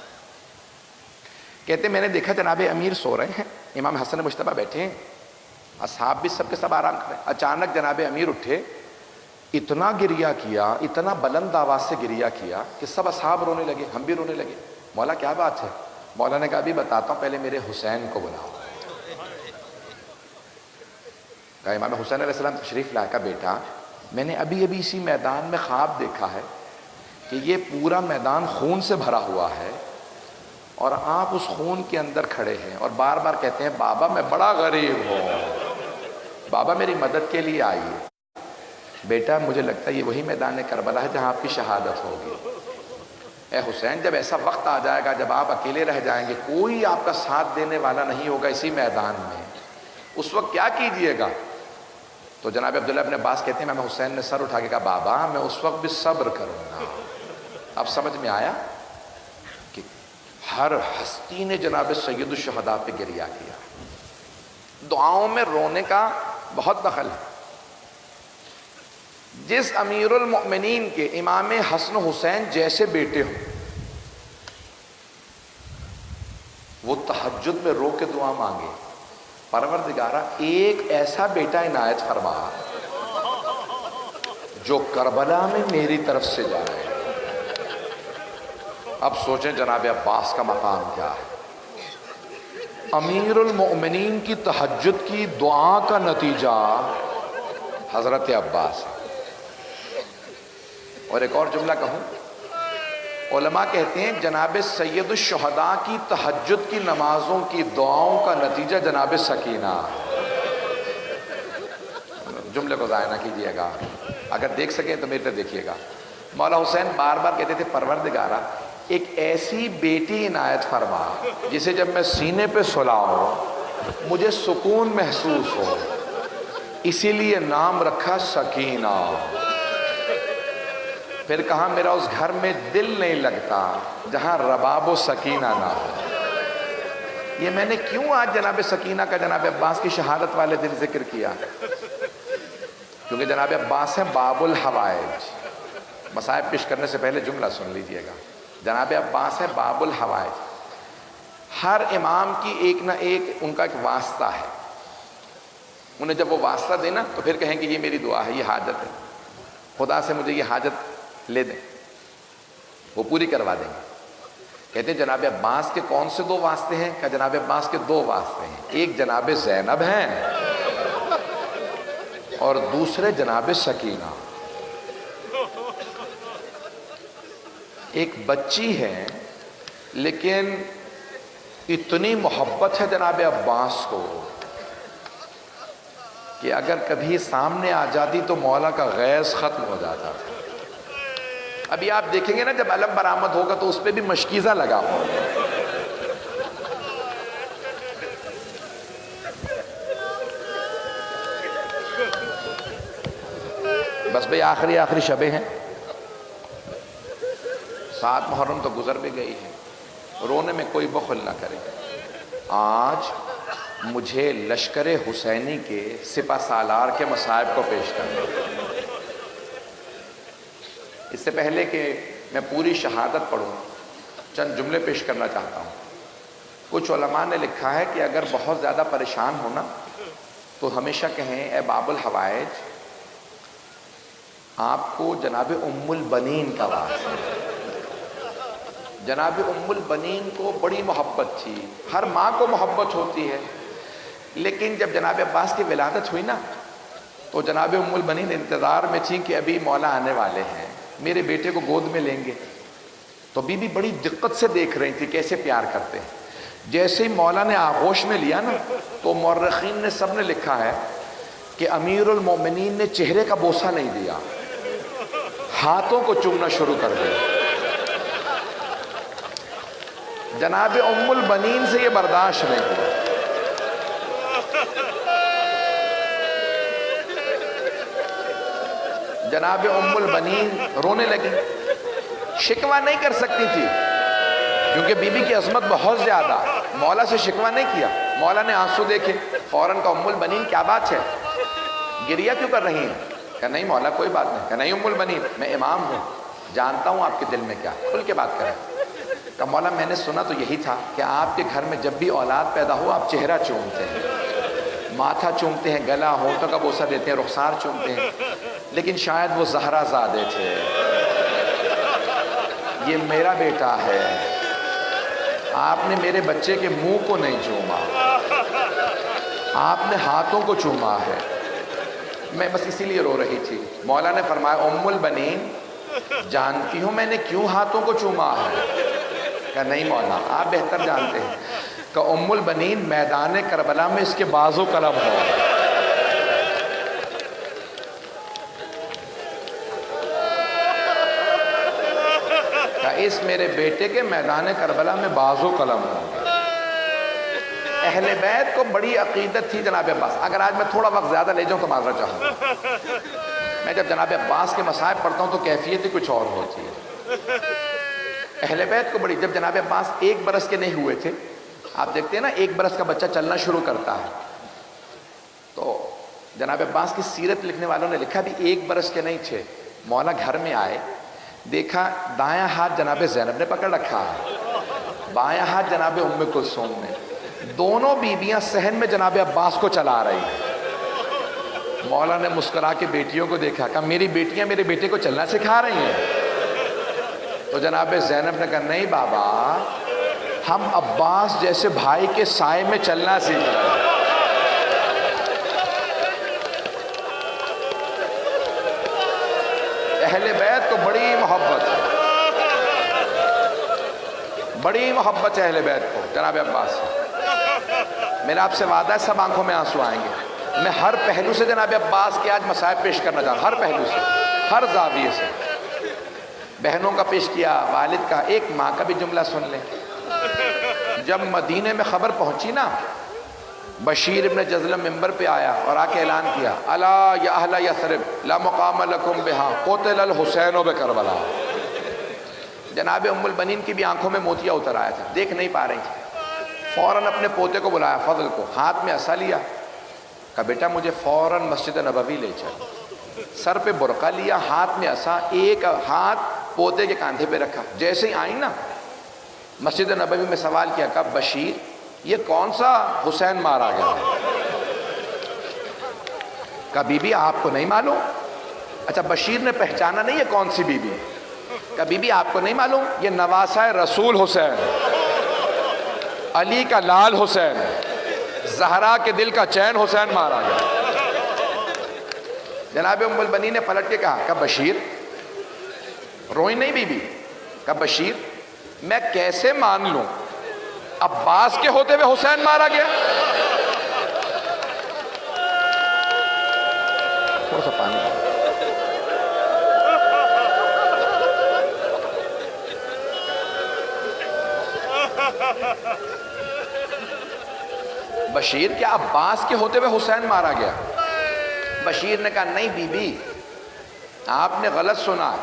کہتے میں نے دیکھا جناب امیر سو رہے ہیں، امام حسن مجتبیٰ بیٹھے ہیں، اصحاب بھی سب کے سب آرام کریں. اچانک جناب امیر اٹھے، اتنا گریہ کیا، اتنا بلند آواز سے گریہ کیا کہ سب اصحاب رونے لگے، ہم بھی رونے لگے. مولا کیا بات ہے؟ مولا نے کہا ابھی بتاتا ہوں، پہلے میرے حسین کو بلاؤ. کہا امام حسین علیہ السلام تشریف لائے. کا بیٹا میں نے ابھی اسی میدان میں خواب دیکھا ہے کہ یہ پورا میدان خون سے بھرا ہوا ہے اور آپ اس خون کے اندر کھڑے ہیں اور بار بار کہتے ہیں بابا میں بڑا غریب ہوں، بابا میری مدد کے لیے آئیے. بیٹا مجھے لگتا ہے یہ وہی میدان کربلا ہے جہاں آپ کی شہادت ہوگی. اے حسین جب ایسا وقت آ جائے گا جب آپ اکیلے رہ جائیں گے، کوئی آپ کا ساتھ دینے والا نہیں ہوگا اسی میدان میں، اس وقت کیا کیجئے گا؟ تو جناب عبداللہ ابن عباس کہتے ہیں امام حسین نے سر اٹھا کے کہا بابا میں اس وقت بھی صبر کروں گا. اب سمجھ میں آیا کہ ہر ہستی نے جناب سید الشہداء پہ گریہ کیا. دعاؤں میں رونے کا بہت دخل ہے. جس امیر المؤمنین کے امام حسن حسین جیسے بیٹے ہوں وہ تہجد میں رو کے دعا مانگے، پروردگارہ ایک ایسا بیٹا عنایت فرما جو کربلا میں میری طرف سے جائے. اب سوچیں جناب عباس کا مقام کیا ہے. امیر المؤمنین کی تہجد کی دعا کا نتیجہ حضرت عباس ہے. اور ایک اور جملہ کہوں، علماء کہتے ہیں جناب سید الشہداء کی تہجد کی نمازوں کی دعاؤں کا نتیجہ جناب سکینہ. جملے کو ضائع نہ کیجیے گا، اگر دیکھ سکیں تو میرے دیکھیے گا. مولا حسین بار بار کہتے تھے پروردگارہ ایک ایسی بیٹی عنایت فرما جسے جب میں سینے پہ سلاؤں مجھے سکون محسوس ہو، اسی لیے نام رکھا سکینہ. پھر کہا میرا اس گھر میں دل نہیں لگتا جہاں رباب و سکینہ نہ ہو. یہ میں نے کیوں آج جناب سکینہ کا جناب عباس کی شہادت والے دن ذکر کیا؟ کیونکہ جناب عباس ہیں باب الحوائج. مصائب پیش کرنے سے پہلے جملہ سن لیجئے گا. جناب عباس ہیں باب الحوائج. ہر امام کی ایک نہ ایک ان کا ایک واسطہ ہے. انہیں جب وہ واسطہ دینا تو پھر کہیں کہ یہ میری دعا ہے، یہ حاجت ہے، خدا سے مجھے یہ حاجت لے دیں، وہ پوری کروا دیں گے. کہتے ہیں جناب عباس کے کون سے دو واسطے ہیں؟ کہ جناب عباس کے دو واسطے ہیں، ایک جناب زینب ہیں اور دوسرے جناب سکینہ. ایک بچی ہے لیکن اتنی محبت ہے جناب عباس کو کہ اگر کبھی سامنے آ جاتی تو مولا کا غیظ ختم ہو جاتا. ابھی آپ دیکھیں گے نا جب علم برآمد ہوگا تو اس پہ بھی مشکیزہ لگا ہوا. بس بھئی آخری شبیں ہیں. 7 محرم تو گزر بھی گئی ہے، رونے میں کوئی بخل نہ کرے. آج مجھے لشکر حسینی کے سپہ سالار کے مصائب کو پیش کرنا. اس سے پہلے کہ میں پوری شہادت پڑھوں چند جملے پیش کرنا چاہتا ہوں. کچھ علماء نے لکھا ہے کہ اگر بہت زیادہ پریشان ہونا تو ہمیشہ کہیں اے باب الحوائج آپ کو جناب ام البنین کا واسطہ. جناب ام البنین کو بڑی محبت تھی، ہر ماں کو محبت ہوتی ہے، لیکن جب جناب عباس کی ولادت ہوئی نا تو جناب ام البنین انتظار میں تھی کہ ابھی مولا آنے والے ہیں، میرے بیٹے کو گود میں لیں گے. تو بی بی بڑی دقت سے دیکھ رہی تھی کیسے پیار کرتے ہیں. جیسے ہی مولا نے آغوش میں لیا نا تو مورخین نے سب نے لکھا ہے کہ امیر المومنین نے چہرے کا بوسہ نہیں دیا، ہاتھوں کو چومنا شروع کر دیا. جناب ام البنین سے یہ برداشت نہیں ہوا. جناب ام البنین رونے لگی. شکوہ نہیں کر سکتی تھی کیونکہ بی بی کی عظمت بہت زیادہ. مولا سے شکوہ نہیں کیا. مولا نے آنسو دیکھے فوراً کہا ام البنین کیا بات ہے، گریہ کیوں کر رہی ہیں؟ کہا نہیں مولا کوئی بات نہیں. کہا نہیں ام البنین میں امام ہوں، جانتا ہوں آپ کے دل میں کیا، کھل کے بات کریں. کہا مولا میں نے سنا تو یہی تھا کہ آپ کے گھر میں جب بھی اولاد پیدا ہو آپ چہرہ چومتے ہیں، ماتھا چومتے ہیں، گلا ہونٹوں کا بوسہ دیتے ہیں، رخسار چومتے ہیں، لیکن شاید وہ زہرا زادے تھے. یہ میرا بیٹا ہے، آپ نے میرے بچے کے منہ کو نہیں چوما، آپ نے ہاتھوں کو چوما ہے. میں بس اسی لیے رو رہی تھی. مولا نے فرمایا ام البنین جانتی ہوں میں نے کیوں ہاتھوں کو چوما ہے؟ کہا نہیں مولا آپ بہتر جانتے ہیں۔ کہ ام البنین میدان کربلا میں اس کے بازو قلم ہو۔ کہ اس میرے بیٹے کے میدان کربلا میں بازو قلم ہو۔ اہل بیت کو بڑی عقیدت تھی جناب عباس۔ اگر آج میں تھوڑا وقت زیادہ لے جاؤں تو معذرت چاہوں گا۔ میں جب جناب عباس کے مصائب پڑھتا ہوں تو کیفیت ہی کچھ اور ہوتی ہے۔ اہل بیت کو بڑی، جب جناب عباس 1 برس کے نہیں ہوئے تھے، آپ دیکھتے ہیں نا 1 برس کا بچہ چلنا شروع کرتا ہے، تو جناب عباس کی سیرت لکھنے والوں نے لکھا بھی 1 برس کے نہیں تھے، مولا گھر میں آئے، دیکھا دایاں ہاتھ جناب زینب نے پکڑ رکھا ہے، بایاں ہاتھ جناب ام کلثوم نے، دونوں بیویاں صحن میں جناب عباس کو چلا رہی ہیں۔ مولا نے مسکرا کے بیٹیوں کو دیکھا، کہا میری بیٹیاں میرے بیٹے کو چلنا سکھا رہی ہیں؟ تو جناب زینب نے کہا نہیں بابا، ہم عباس جیسے بھائی کے سائے میں چلنا سیکھ رہے ہیں۔ اہل بیت کو بڑی محبت ہے، بڑی محبت ہے اہل بیت کو جناب عباس سے۔ میرا آپ سے وعدہ ہے سب آنکھوں میں آنسو آئیں گے۔ میں ہر پہلو سے جناب عباس کے آج مصائب پیش کرنا چاہتا ہوں، ہر پہلو سے، ہر زاویے سے۔ بہنوں کا پیش کیا، والد کا، ایک ماں کا بھی جملہ سن لیں۔ جب مدینے میں خبر پہنچی نا، بشیر ابن جزلم ممبر پہ آیا اور آ کے اعلان کیا، الا یا اہل یثرب لا مقام لکم بہا قتل الحسین بکربلا۔ جناب ام البنین کی بھی آنکھوں میں موتیا اتر آیا تھا، دیکھ نہیں پا رہی تھی۔ فوراً اپنے پوتے کو بلایا، فضل کو، ہاتھ میں عصا لیا، کہا بیٹا مجھے فوراً مسجد نبوی لے چل۔ سر پہ برقع لیا، ہاتھ میں عصا، ایک ہاتھ پوتے کے کاندھے پہ رکھا۔ جیسے ہی آئی نا مسجد نبوی میں سوال کیا، کہا بشیر یہ کون سا حسین مارا گیا؟ کہا بی بی آپ کو نہیں معلوم؟ اچھا بشیر نے پہچانا نہیں یہ کون سی بی بی؟ کہا بی بی آپ کو نہیں معلوم؟ یہ نواسہ رسول حسین، علی کا لال حسین، زہرا کے دل کا چین حسین مارا گیا۔ جناب ام البنین نے پلٹ کے کہا، کہا بشیر روئی نہیں بی بی؟ کہا بشیر میں کیسے مان لوں عباس کے ہوتے ہوئے حسین مارا گیا؟ تھوڑا سا پانی۔ بشیر کیا عباس کے ہوتے ہوئے حسین مارا گیا؟ بشیر نے کہا نہیں بی بی آپ نے غلط سنا،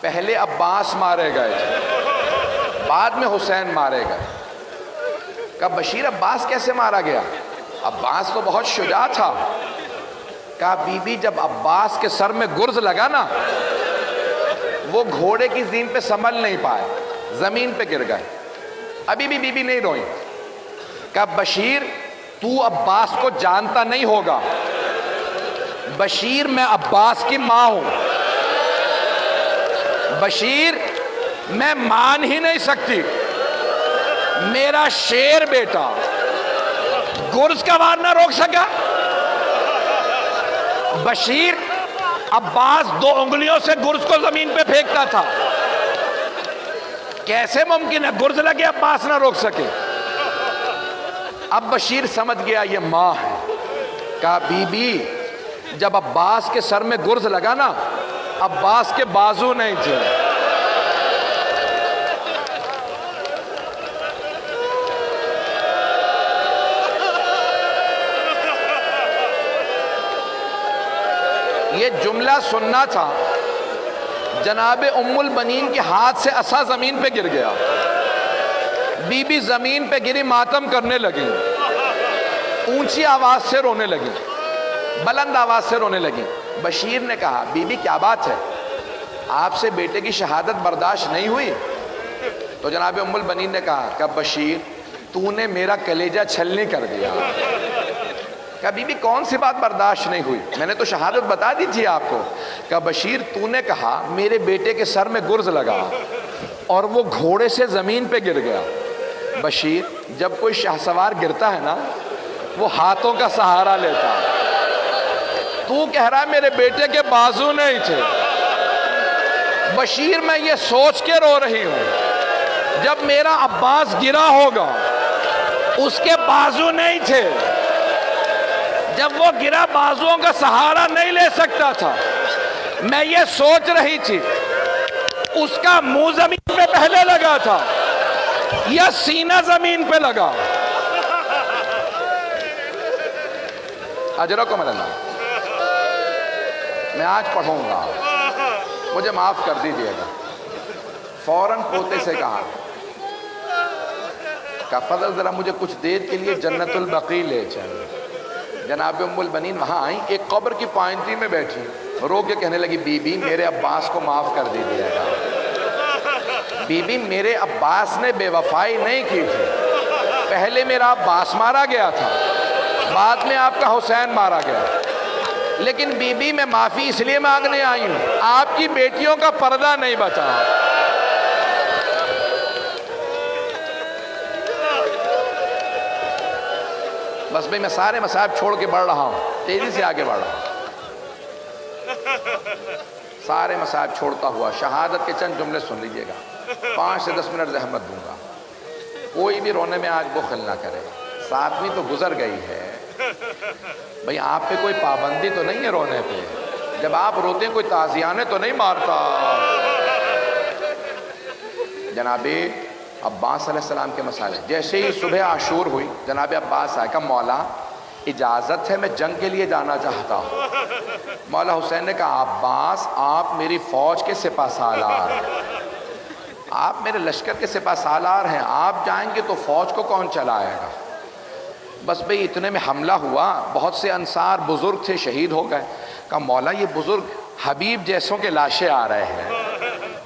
پہلے عباس مارے گئے تھے، بعد میں حسین مارے گئے۔ کہا بشیر عباس کیسے مارا گیا؟ عباس تو بہت شجاع تھا۔ کہا بی بی جب عباس کے سر میں گرز لگا نا، وہ گھوڑے کی زین پہ سنبھل نہیں پائے، زمین پہ گر گئے۔ ابھی بھی بی بی نہیں روئی۔ کہا بشیر تو عباس کو جانتا نہیں ہوگا، بشیر میں عباس کی ماں ہوں، بشیر میں مان ہی نہیں سکتی، میرا شیر بیٹا گرز کا وار نہ روک سکا۔ بشیر عباس 2 انگلیوں سے گرز کو زمین پہ پھینکتا تھا، کیسے ممکن ہے گرز لگے عباس نہ روک سکے؟ اب بشیر سمجھ گیا یہ ماں ہے۔ کہا بی بی جب عباس کے سر میں گرز لگا نا، عباس کے بازو نہیں تھے، یہ جملہ سننا تھا۔ جناب ام البنین کے ہاتھ سے عصا زمین پہ گر گیا، بی بی زمین پہ گری، ماتم کرنے لگی، اونچی آواز سے رونے لگی، بلند آواز سے رونے لگی۔ بشیر نے کہا بی بی کیا بات ہے، آپ سے بیٹے کی شہادت برداشت نہیں ہوئی؟ تو جناب ام البنین نے کہا کہ بشیر تو نے میرا کلیجہ چھلنی کر دیا۔ کہا بی بی کون سی بات برداشت نہیں ہوئی؟ میں نے تو شہادت بتا دی تھی آپ کو۔ کہا بشیر تو نے کہا میرے بیٹے کے سر میں گرز لگا اور وہ گھوڑے سے زمین پہ گر گیا۔ بشیر جب کوئی شاہ سوار گرتا ہے نا، وہ ہاتھوں کا سہارا لیتا ہے، تو کہہ رہا ہے میرے بیٹے کے بازو نہیں تھے، بشیر میں یہ سوچ کے رو رہی ہوں جب میرا عباس گرا ہوگا اس کے بازو نہیں تھے، جب وہ گرا بازوؤں کا سہارا نہیں لے سکتا تھا، میں یہ سوچ رہی تھی اس کا منہ زمین پہ پہلے لگا تھا یا سینہ زمین پہ لگا۔ اجرکم اللہ، میں آج پڑھوں گا، مجھے معاف کر دیجئے گا۔ فوراً پوتے سے کہا کہ فضل ذرا مجھے کچھ دیر کے لیے جنت البقیع لے چل۔ جناب ام البنین وہاں آئیں، ایک قبر کی پائنٹی میں بیٹھی، رو کے کہنے لگی بی بی میرے عباس کو معاف کر دیجئے گا، بی بی میرے عباس نے بے وفائی نہیں کی تھی، پہلے میرا عباس مارا گیا تھا، بعد میں آپ کا حسین مارا گیا، لیکن بی بی میں معافی اس لیے مانگنے آئی ہوں آپ کی بیٹیوں کا پردہ نہیں بچا۔ بس بھئی میں سارے مصائب چھوڑ کے بڑھ رہا ہوں، تیزی سے آگے بڑھ رہا ہوں، سارے مصائب چھوڑتا ہوا شہادت کے چند جملے سن لیجئے گا، 5 سے 10 منٹ زحمت دوں گا، کوئی بھی رونے میں آج بخل نہ کرے، 7ویں تو گزر گئی ہے، بھئی آپ پہ کوئی پابندی تو نہیں ہے رونے پہ، جب آپ روتے ہیں کوئی تازیانے تو نہیں مارتا۔ جناب عباس علیہ السلام کے مسائل، جیسے ہی صبح عاشور ہوئی جناب عباس آئے، کہا مولا اجازت ہے میں جنگ کے لیے جانا چاہتا ہوں۔ مولا حسین نے کہا عباس آپ میری فوج کے سپہ سالار ہیں، آپ میرے لشکر کے سپہ سالار ہیں، آپ جائیں گے تو فوج کو کون چلائے گا؟ بس بھئی اتنے میں حملہ ہوا، بہت سے انصار بزرگ تھے شہید ہو گئے، کہا مولا یہ بزرگ حبیب جیسوں کے لاشیں آ رہے ہیں،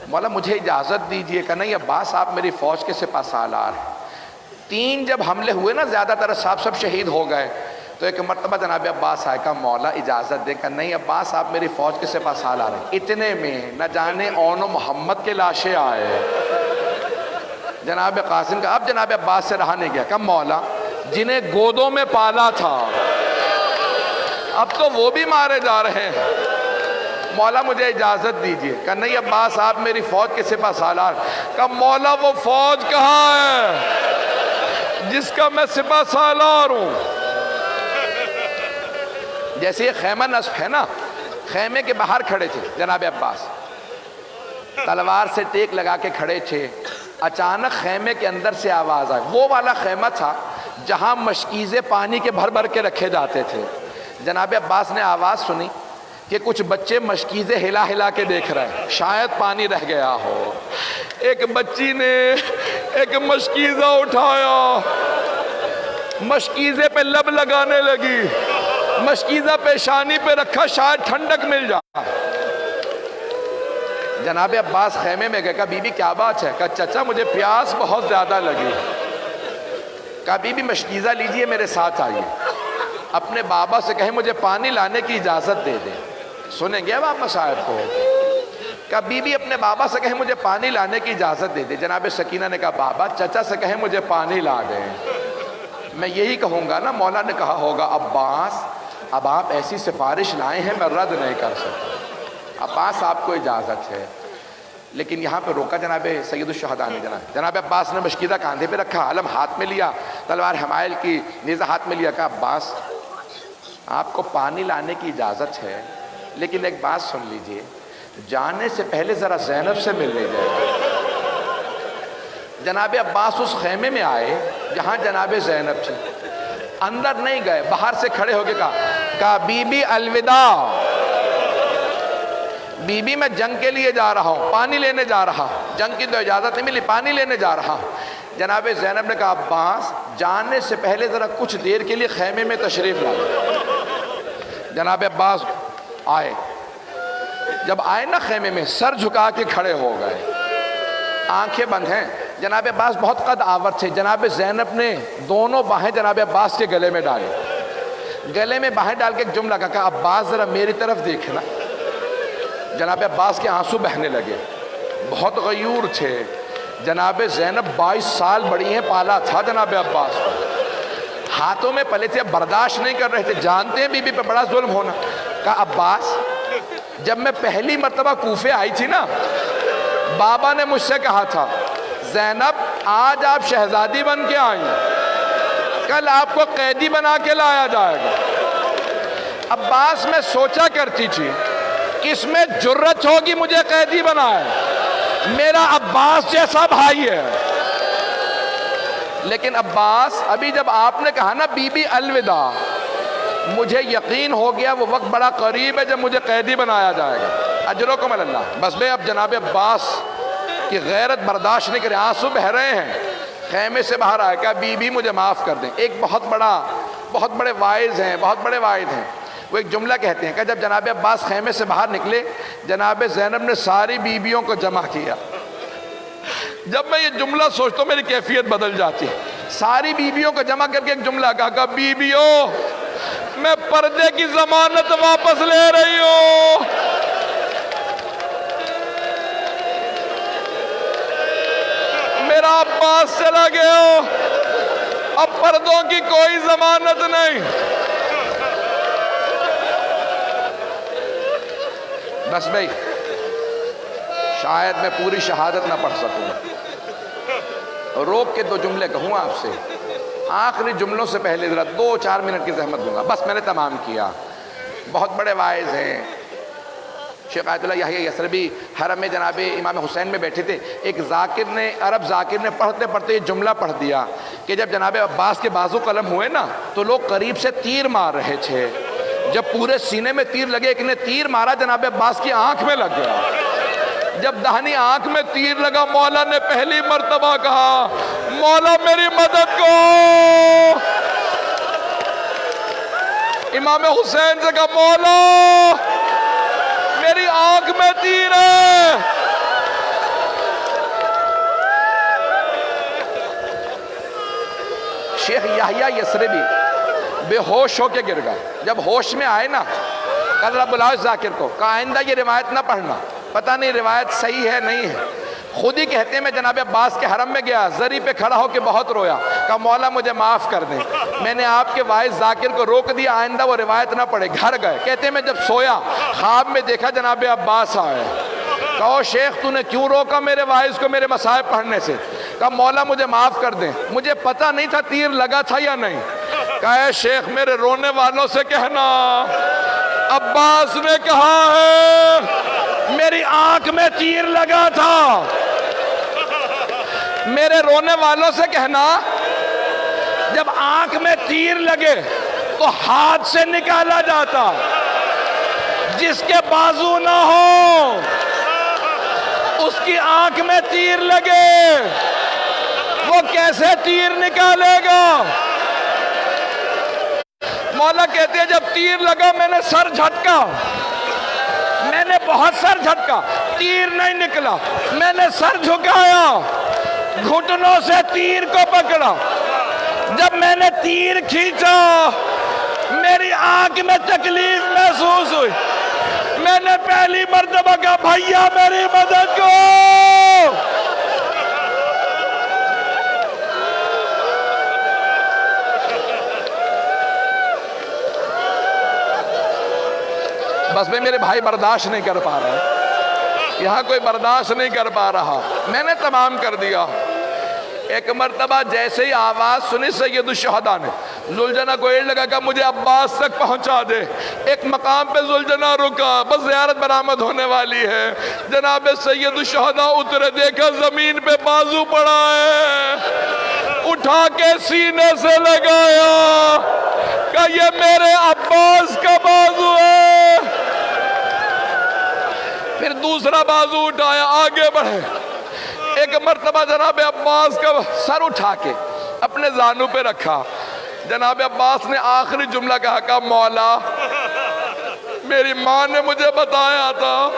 مولا مجھے اجازت دیجئے کہ نہیں عباس آپ میری فوج کے سپہ سالار ہیں۔ 3 جب حملے ہوئے نا زیادہ تر صاحب سب شہید ہو گئے، تو ایک مرتبہ جناب عباس آئے، کہا مولا اجازت دے، کہ نہیں عباس آپ میری فوج کے سپہ سالار ہیں۔ اتنے میں نہ جانے اون و محمد کے لاشیں آئے، جناب قاسم کا اب جناب عباس سے رہا نہیں گیا، کہا مولا جنہیں گودوں میں پالا تھا اب تو وہ بھی مارے جا رہے ہیں، مولا مجھے اجازت دیجئے، کہ نہیں عباس آپ میری فوج کے سپہ سالار، کہ مولا وہ فوج کہاں ہے جس کا میں سپہ سالار ہوں؟ جیسے یہ خیمہ نصب ہے نا، خیمے کے باہر کھڑے تھے جناب عباس، تلوار سے ٹیک لگا کے کھڑے تھے، اچانک خیمے کے اندر سے آواز آئی، وہ والا خیمہ تھا جہاں مشکیزیں پانی کے بھر بھر کے رکھے جاتے تھے۔ جناب عباس نے آواز سنی کہ کچھ بچے مشکیزیں ہلا ہلا کے دیکھ رہے ہیں، شاید پانی رہ گیا ہو۔ ایک بچی نے ایک مشکیزہ اٹھایا، مشکیزے پہ لب لگانے لگی، مشکیزہ پیشانی پہ رکھا شاید ٹھنڈک مل جائے۔ جناب عباس خیمے میں گئے، کہا بی بی کیا بات ہے؟ کہا چچا مجھے پیاس بہت زیادہ لگی۔ کہا بی بی مشکیزہ لیجئے میرے ساتھ آئیے، اپنے بابا سے کہیں مجھے پانی لانے کی اجازت دے دیں۔ سنیں گے اب آپ مصائب کو؟ کہا بی بی اپنے بابا سے کہیں مجھے پانی لانے کی اجازت دے دیں۔ جناب سکینہ نے کہا بابا چچا سے کہیں مجھے پانی لا دیں۔ میں یہی کہوں گا نا، مولا نے کہا ہوگا عباس اب آپ ایسی سفارش لائے ہیں میں رد نہیں کر سکتا، عباس آپ کو اجازت ہے۔ لیکن یہاں پہ روکا جناب سید الشہداء نے، جناب عباس نے مشکیزہ کاندھے پہ رکھا، علم ہاتھ میں لیا، تلوار حمائل کی نیزہ ہاتھ میں لیا، کہا عباس آپ کو پانی لانے کی اجازت ہے، لیکن ایک بات سن لیجئے، جانے سے پہلے ذرا زینب سے مل لیجئے۔ جناب عباس اس خیمے میں آئے جہاں جناب زینب تھی، اندر نہیں گئے، باہر سے کھڑے ہو کے کہا بی بی الوداع، بی بی میں جنگ کے لیے جا رہا ہوں، پانی لینے جا رہا ہوں، جنگ کی تو اجازت نہیں ملی، پانی لینے جا رہا ہوں۔ جناب زینب نے کہا عباس جانے سے پہلے ذرا کچھ دیر کے لیے خیمے میں تشریف لائے۔ جناب عباس آئے، جب آئے نا خیمے میں سر جھکا کے کھڑے ہو گئے، آنکھیں بند ہیں۔ جناب عباس بہت قد آور تھے، جناب زینب نے دونوں باہیں جناب عباس کے گلے میں ڈالی، گلے میں باہیں ڈال کے ایک جملہ کہا عباس ذرا میری طرف دیکھنا۔ جناب عباس کے آنسو بہنے لگے، بہت غیور تھے۔ جناب زینب 22 سال بڑی ہیں، پالا تھا جناب عباس کو، ہاتھوں میں پلے تھے، برداشت نہیں کر رہے تھے، جانتے ہیں بی بی پہ بڑا ظلم ہونا۔ کہا عباس جب میں پہلی مرتبہ کوفے آئی تھی نا بابا نے مجھ سے کہا تھا زینب آج آپ شہزادی بن کے آئیں، کل آپ کو قیدی بنا کے لایا جائے گا۔ عباس میں سوچا کرتی تھی کس میں جرت ہوگی مجھے قیدی بنائے، میرا عباس جیسا بھائی ہے۔ لیکن عباس ابھی جب آپ نے کہا نا بی بی الوداع، مجھے یقین ہو گیا وہ وقت بڑا قریب ہے جب مجھے قیدی بنایا جائے گا۔ اجرکم اللہ۔ بس میں اب جناب عباس کی غیرت برداشت نہیں کرے، آنسو بہہ رہے ہیں، خیمے سے باہر آیا کہا بی بی مجھے معاف کر دیں۔ ایک بہت بڑے واعظ ہیں، بہت بڑے واعظ ہیں، وہ ایک جملہ کہتے ہیں کہ جب جناب عباس خیمے سے باہر نکلے، جناب زینب نے ساری بیویوں کو جمع کیا۔ جب میں یہ جملہ سوچتا ہوں میری کیفیت بدل جاتی ہے۔ ساری بیویوں کو جمع کر کے ایک جملہ کہا بیویوں میں پردے کی ضمانت واپس لے رہی ہوں۔ میرا عباس چلا گیا، اب پردوں کی کوئی ضمانت نہیں۔ بس بھائی شاید میں پوری شہادت نہ پڑھ سکوں، روک کے 2 جملے کہوں آپ سے، آخری جملوں سے پہلے ذرا 2-4 منٹ کی زحمت دوں گا، بس میں نے تمام کیا۔ بہت بڑے واعظ ہیں، شیخ آیت اللہ یحییٰ یثربی حرم میں جناب امام حسین میں بیٹھے تھے، ایک عرب ذاکر نے پڑھتے پڑھتے یہ جملہ پڑھ دیا کہ جب جناب عباس کے بازو قلم ہوئے نا تو لوگ قریب سے تیر مار رہے تھے، جب پورے سینے میں تیر لگے، ایک نے تیر مارا جناب عباس کی آنکھ میں لگ گیا۔ جب دہنی آنکھ میں تیر لگا مولا نے پہلی مرتبہ کہا مولا میری مدد کو۔ امام حسین سے کہا مولا میری آنکھ میں تیر ہے۔ شیخ یحییٰ یثربی بے ہوش ہو کے گر گئے۔ جب ہوش میں آئے نا کل بلاؤ ذاکر کو، کہا آئندہ یہ روایت نہ پڑھنا، پتہ نہیں روایت صحیح ہے نہیں ہے۔ خود ہی کہتے ہیں میں جناب عباس کے حرم میں گیا، زری پہ کھڑا ہو کے بہت رویا، کہا مولا مجھے معاف کر دیں، میں نے آپ کے واعظ ذاکر کو روک دیا، آئندہ وہ روایت نہ پڑھے۔ گھر گئے، کہتے ہیں میں جب سویا خواب میں دیکھا جناب عباس آئے، کہو شیخ تو نے کیوں روکا میرے واعظ کو میرے مصائب پڑھنے سے؟ کہا مولا مجھے معاف کر دیں، مجھے پتہ نہیں تھا تیر لگا تھا یا نہیں۔ کہا اے شیخ میرے رونے والوں سے کہنا عباس نے کہا ہے میری آنکھ میں تیر لگا تھا۔ میرے رونے والوں سے کہنا جب آنکھ میں تیر لگے تو ہاتھ سے نکالا جاتا، جس کے بازو نہ ہو اس کی آنکھ میں تیر لگے وہ کیسے تیر نکالے گا؟ مولا کہتے ہیں جب تیر لگا میں نے سر جھٹکا، میں نے بہت سر جھٹکا، تیر نہیں نکلا، میں نے سر جھکایا، گھٹنوں سے تیر کو پکڑا، جب میں نے تیر کھینچا میری آنکھ میں تکلیف محسوس ہوئی، میں نے پہلی مرتبہ کہا بھائیا میری مدد کو۔ بس میں میرے بھائی برداشت نہیں کر پا رہا، یہاں کوئی برداشت نہیں کر پا رہا، میں نے تمام کر دیا۔ ایک مرتبہ جیسے ہی آواز سنی سید الشہداء نے، زلجنہ کو ایڑ لگا کہ مجھے عباس تک پہنچا دے۔ ایک مقام پہ زلجنہ رکا، بس زیارت برآمد ہونے والی ہے، جناب سید الشہداء اترے، دیکھا زمین پہ بازو پڑا ہے، اٹھا کے سینے سے لگایا کہ یہ میرے عباس کا بازو ہے۔ پھر دوسرا بازو اٹھایا، آگے بڑھے، ایک مرتبہ جناب عباس کا سر اٹھا کے اپنے زانوں پہ رکھا، جناب عباس نے آخری جملہ کہا کہ مولا میری ماں نے مجھے بتایا تھا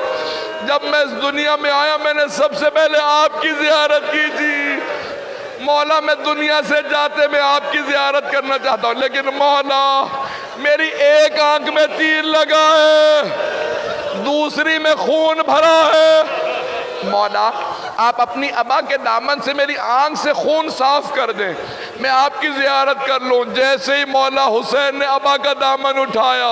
جب میں اس دنیا میں آیا میں نے سب سے پہلے آپ کی زیارت کی تھی، مولا میں دنیا سے جاتے میں آپ کی زیارت کرنا چاہتا ہوں، لیکن مولا میری ایک آنکھ میں تیر لگا ہے، دوسری میں خون بھرا ہے، مولا آپ اپنی ابا کے دامن سے میری آنکھ سے خون صاف کر دیں، میں آپ کی زیارت کر لوں۔ جیسے ہی مولا حسین نے ابا کا دامن اٹھایا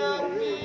Amin.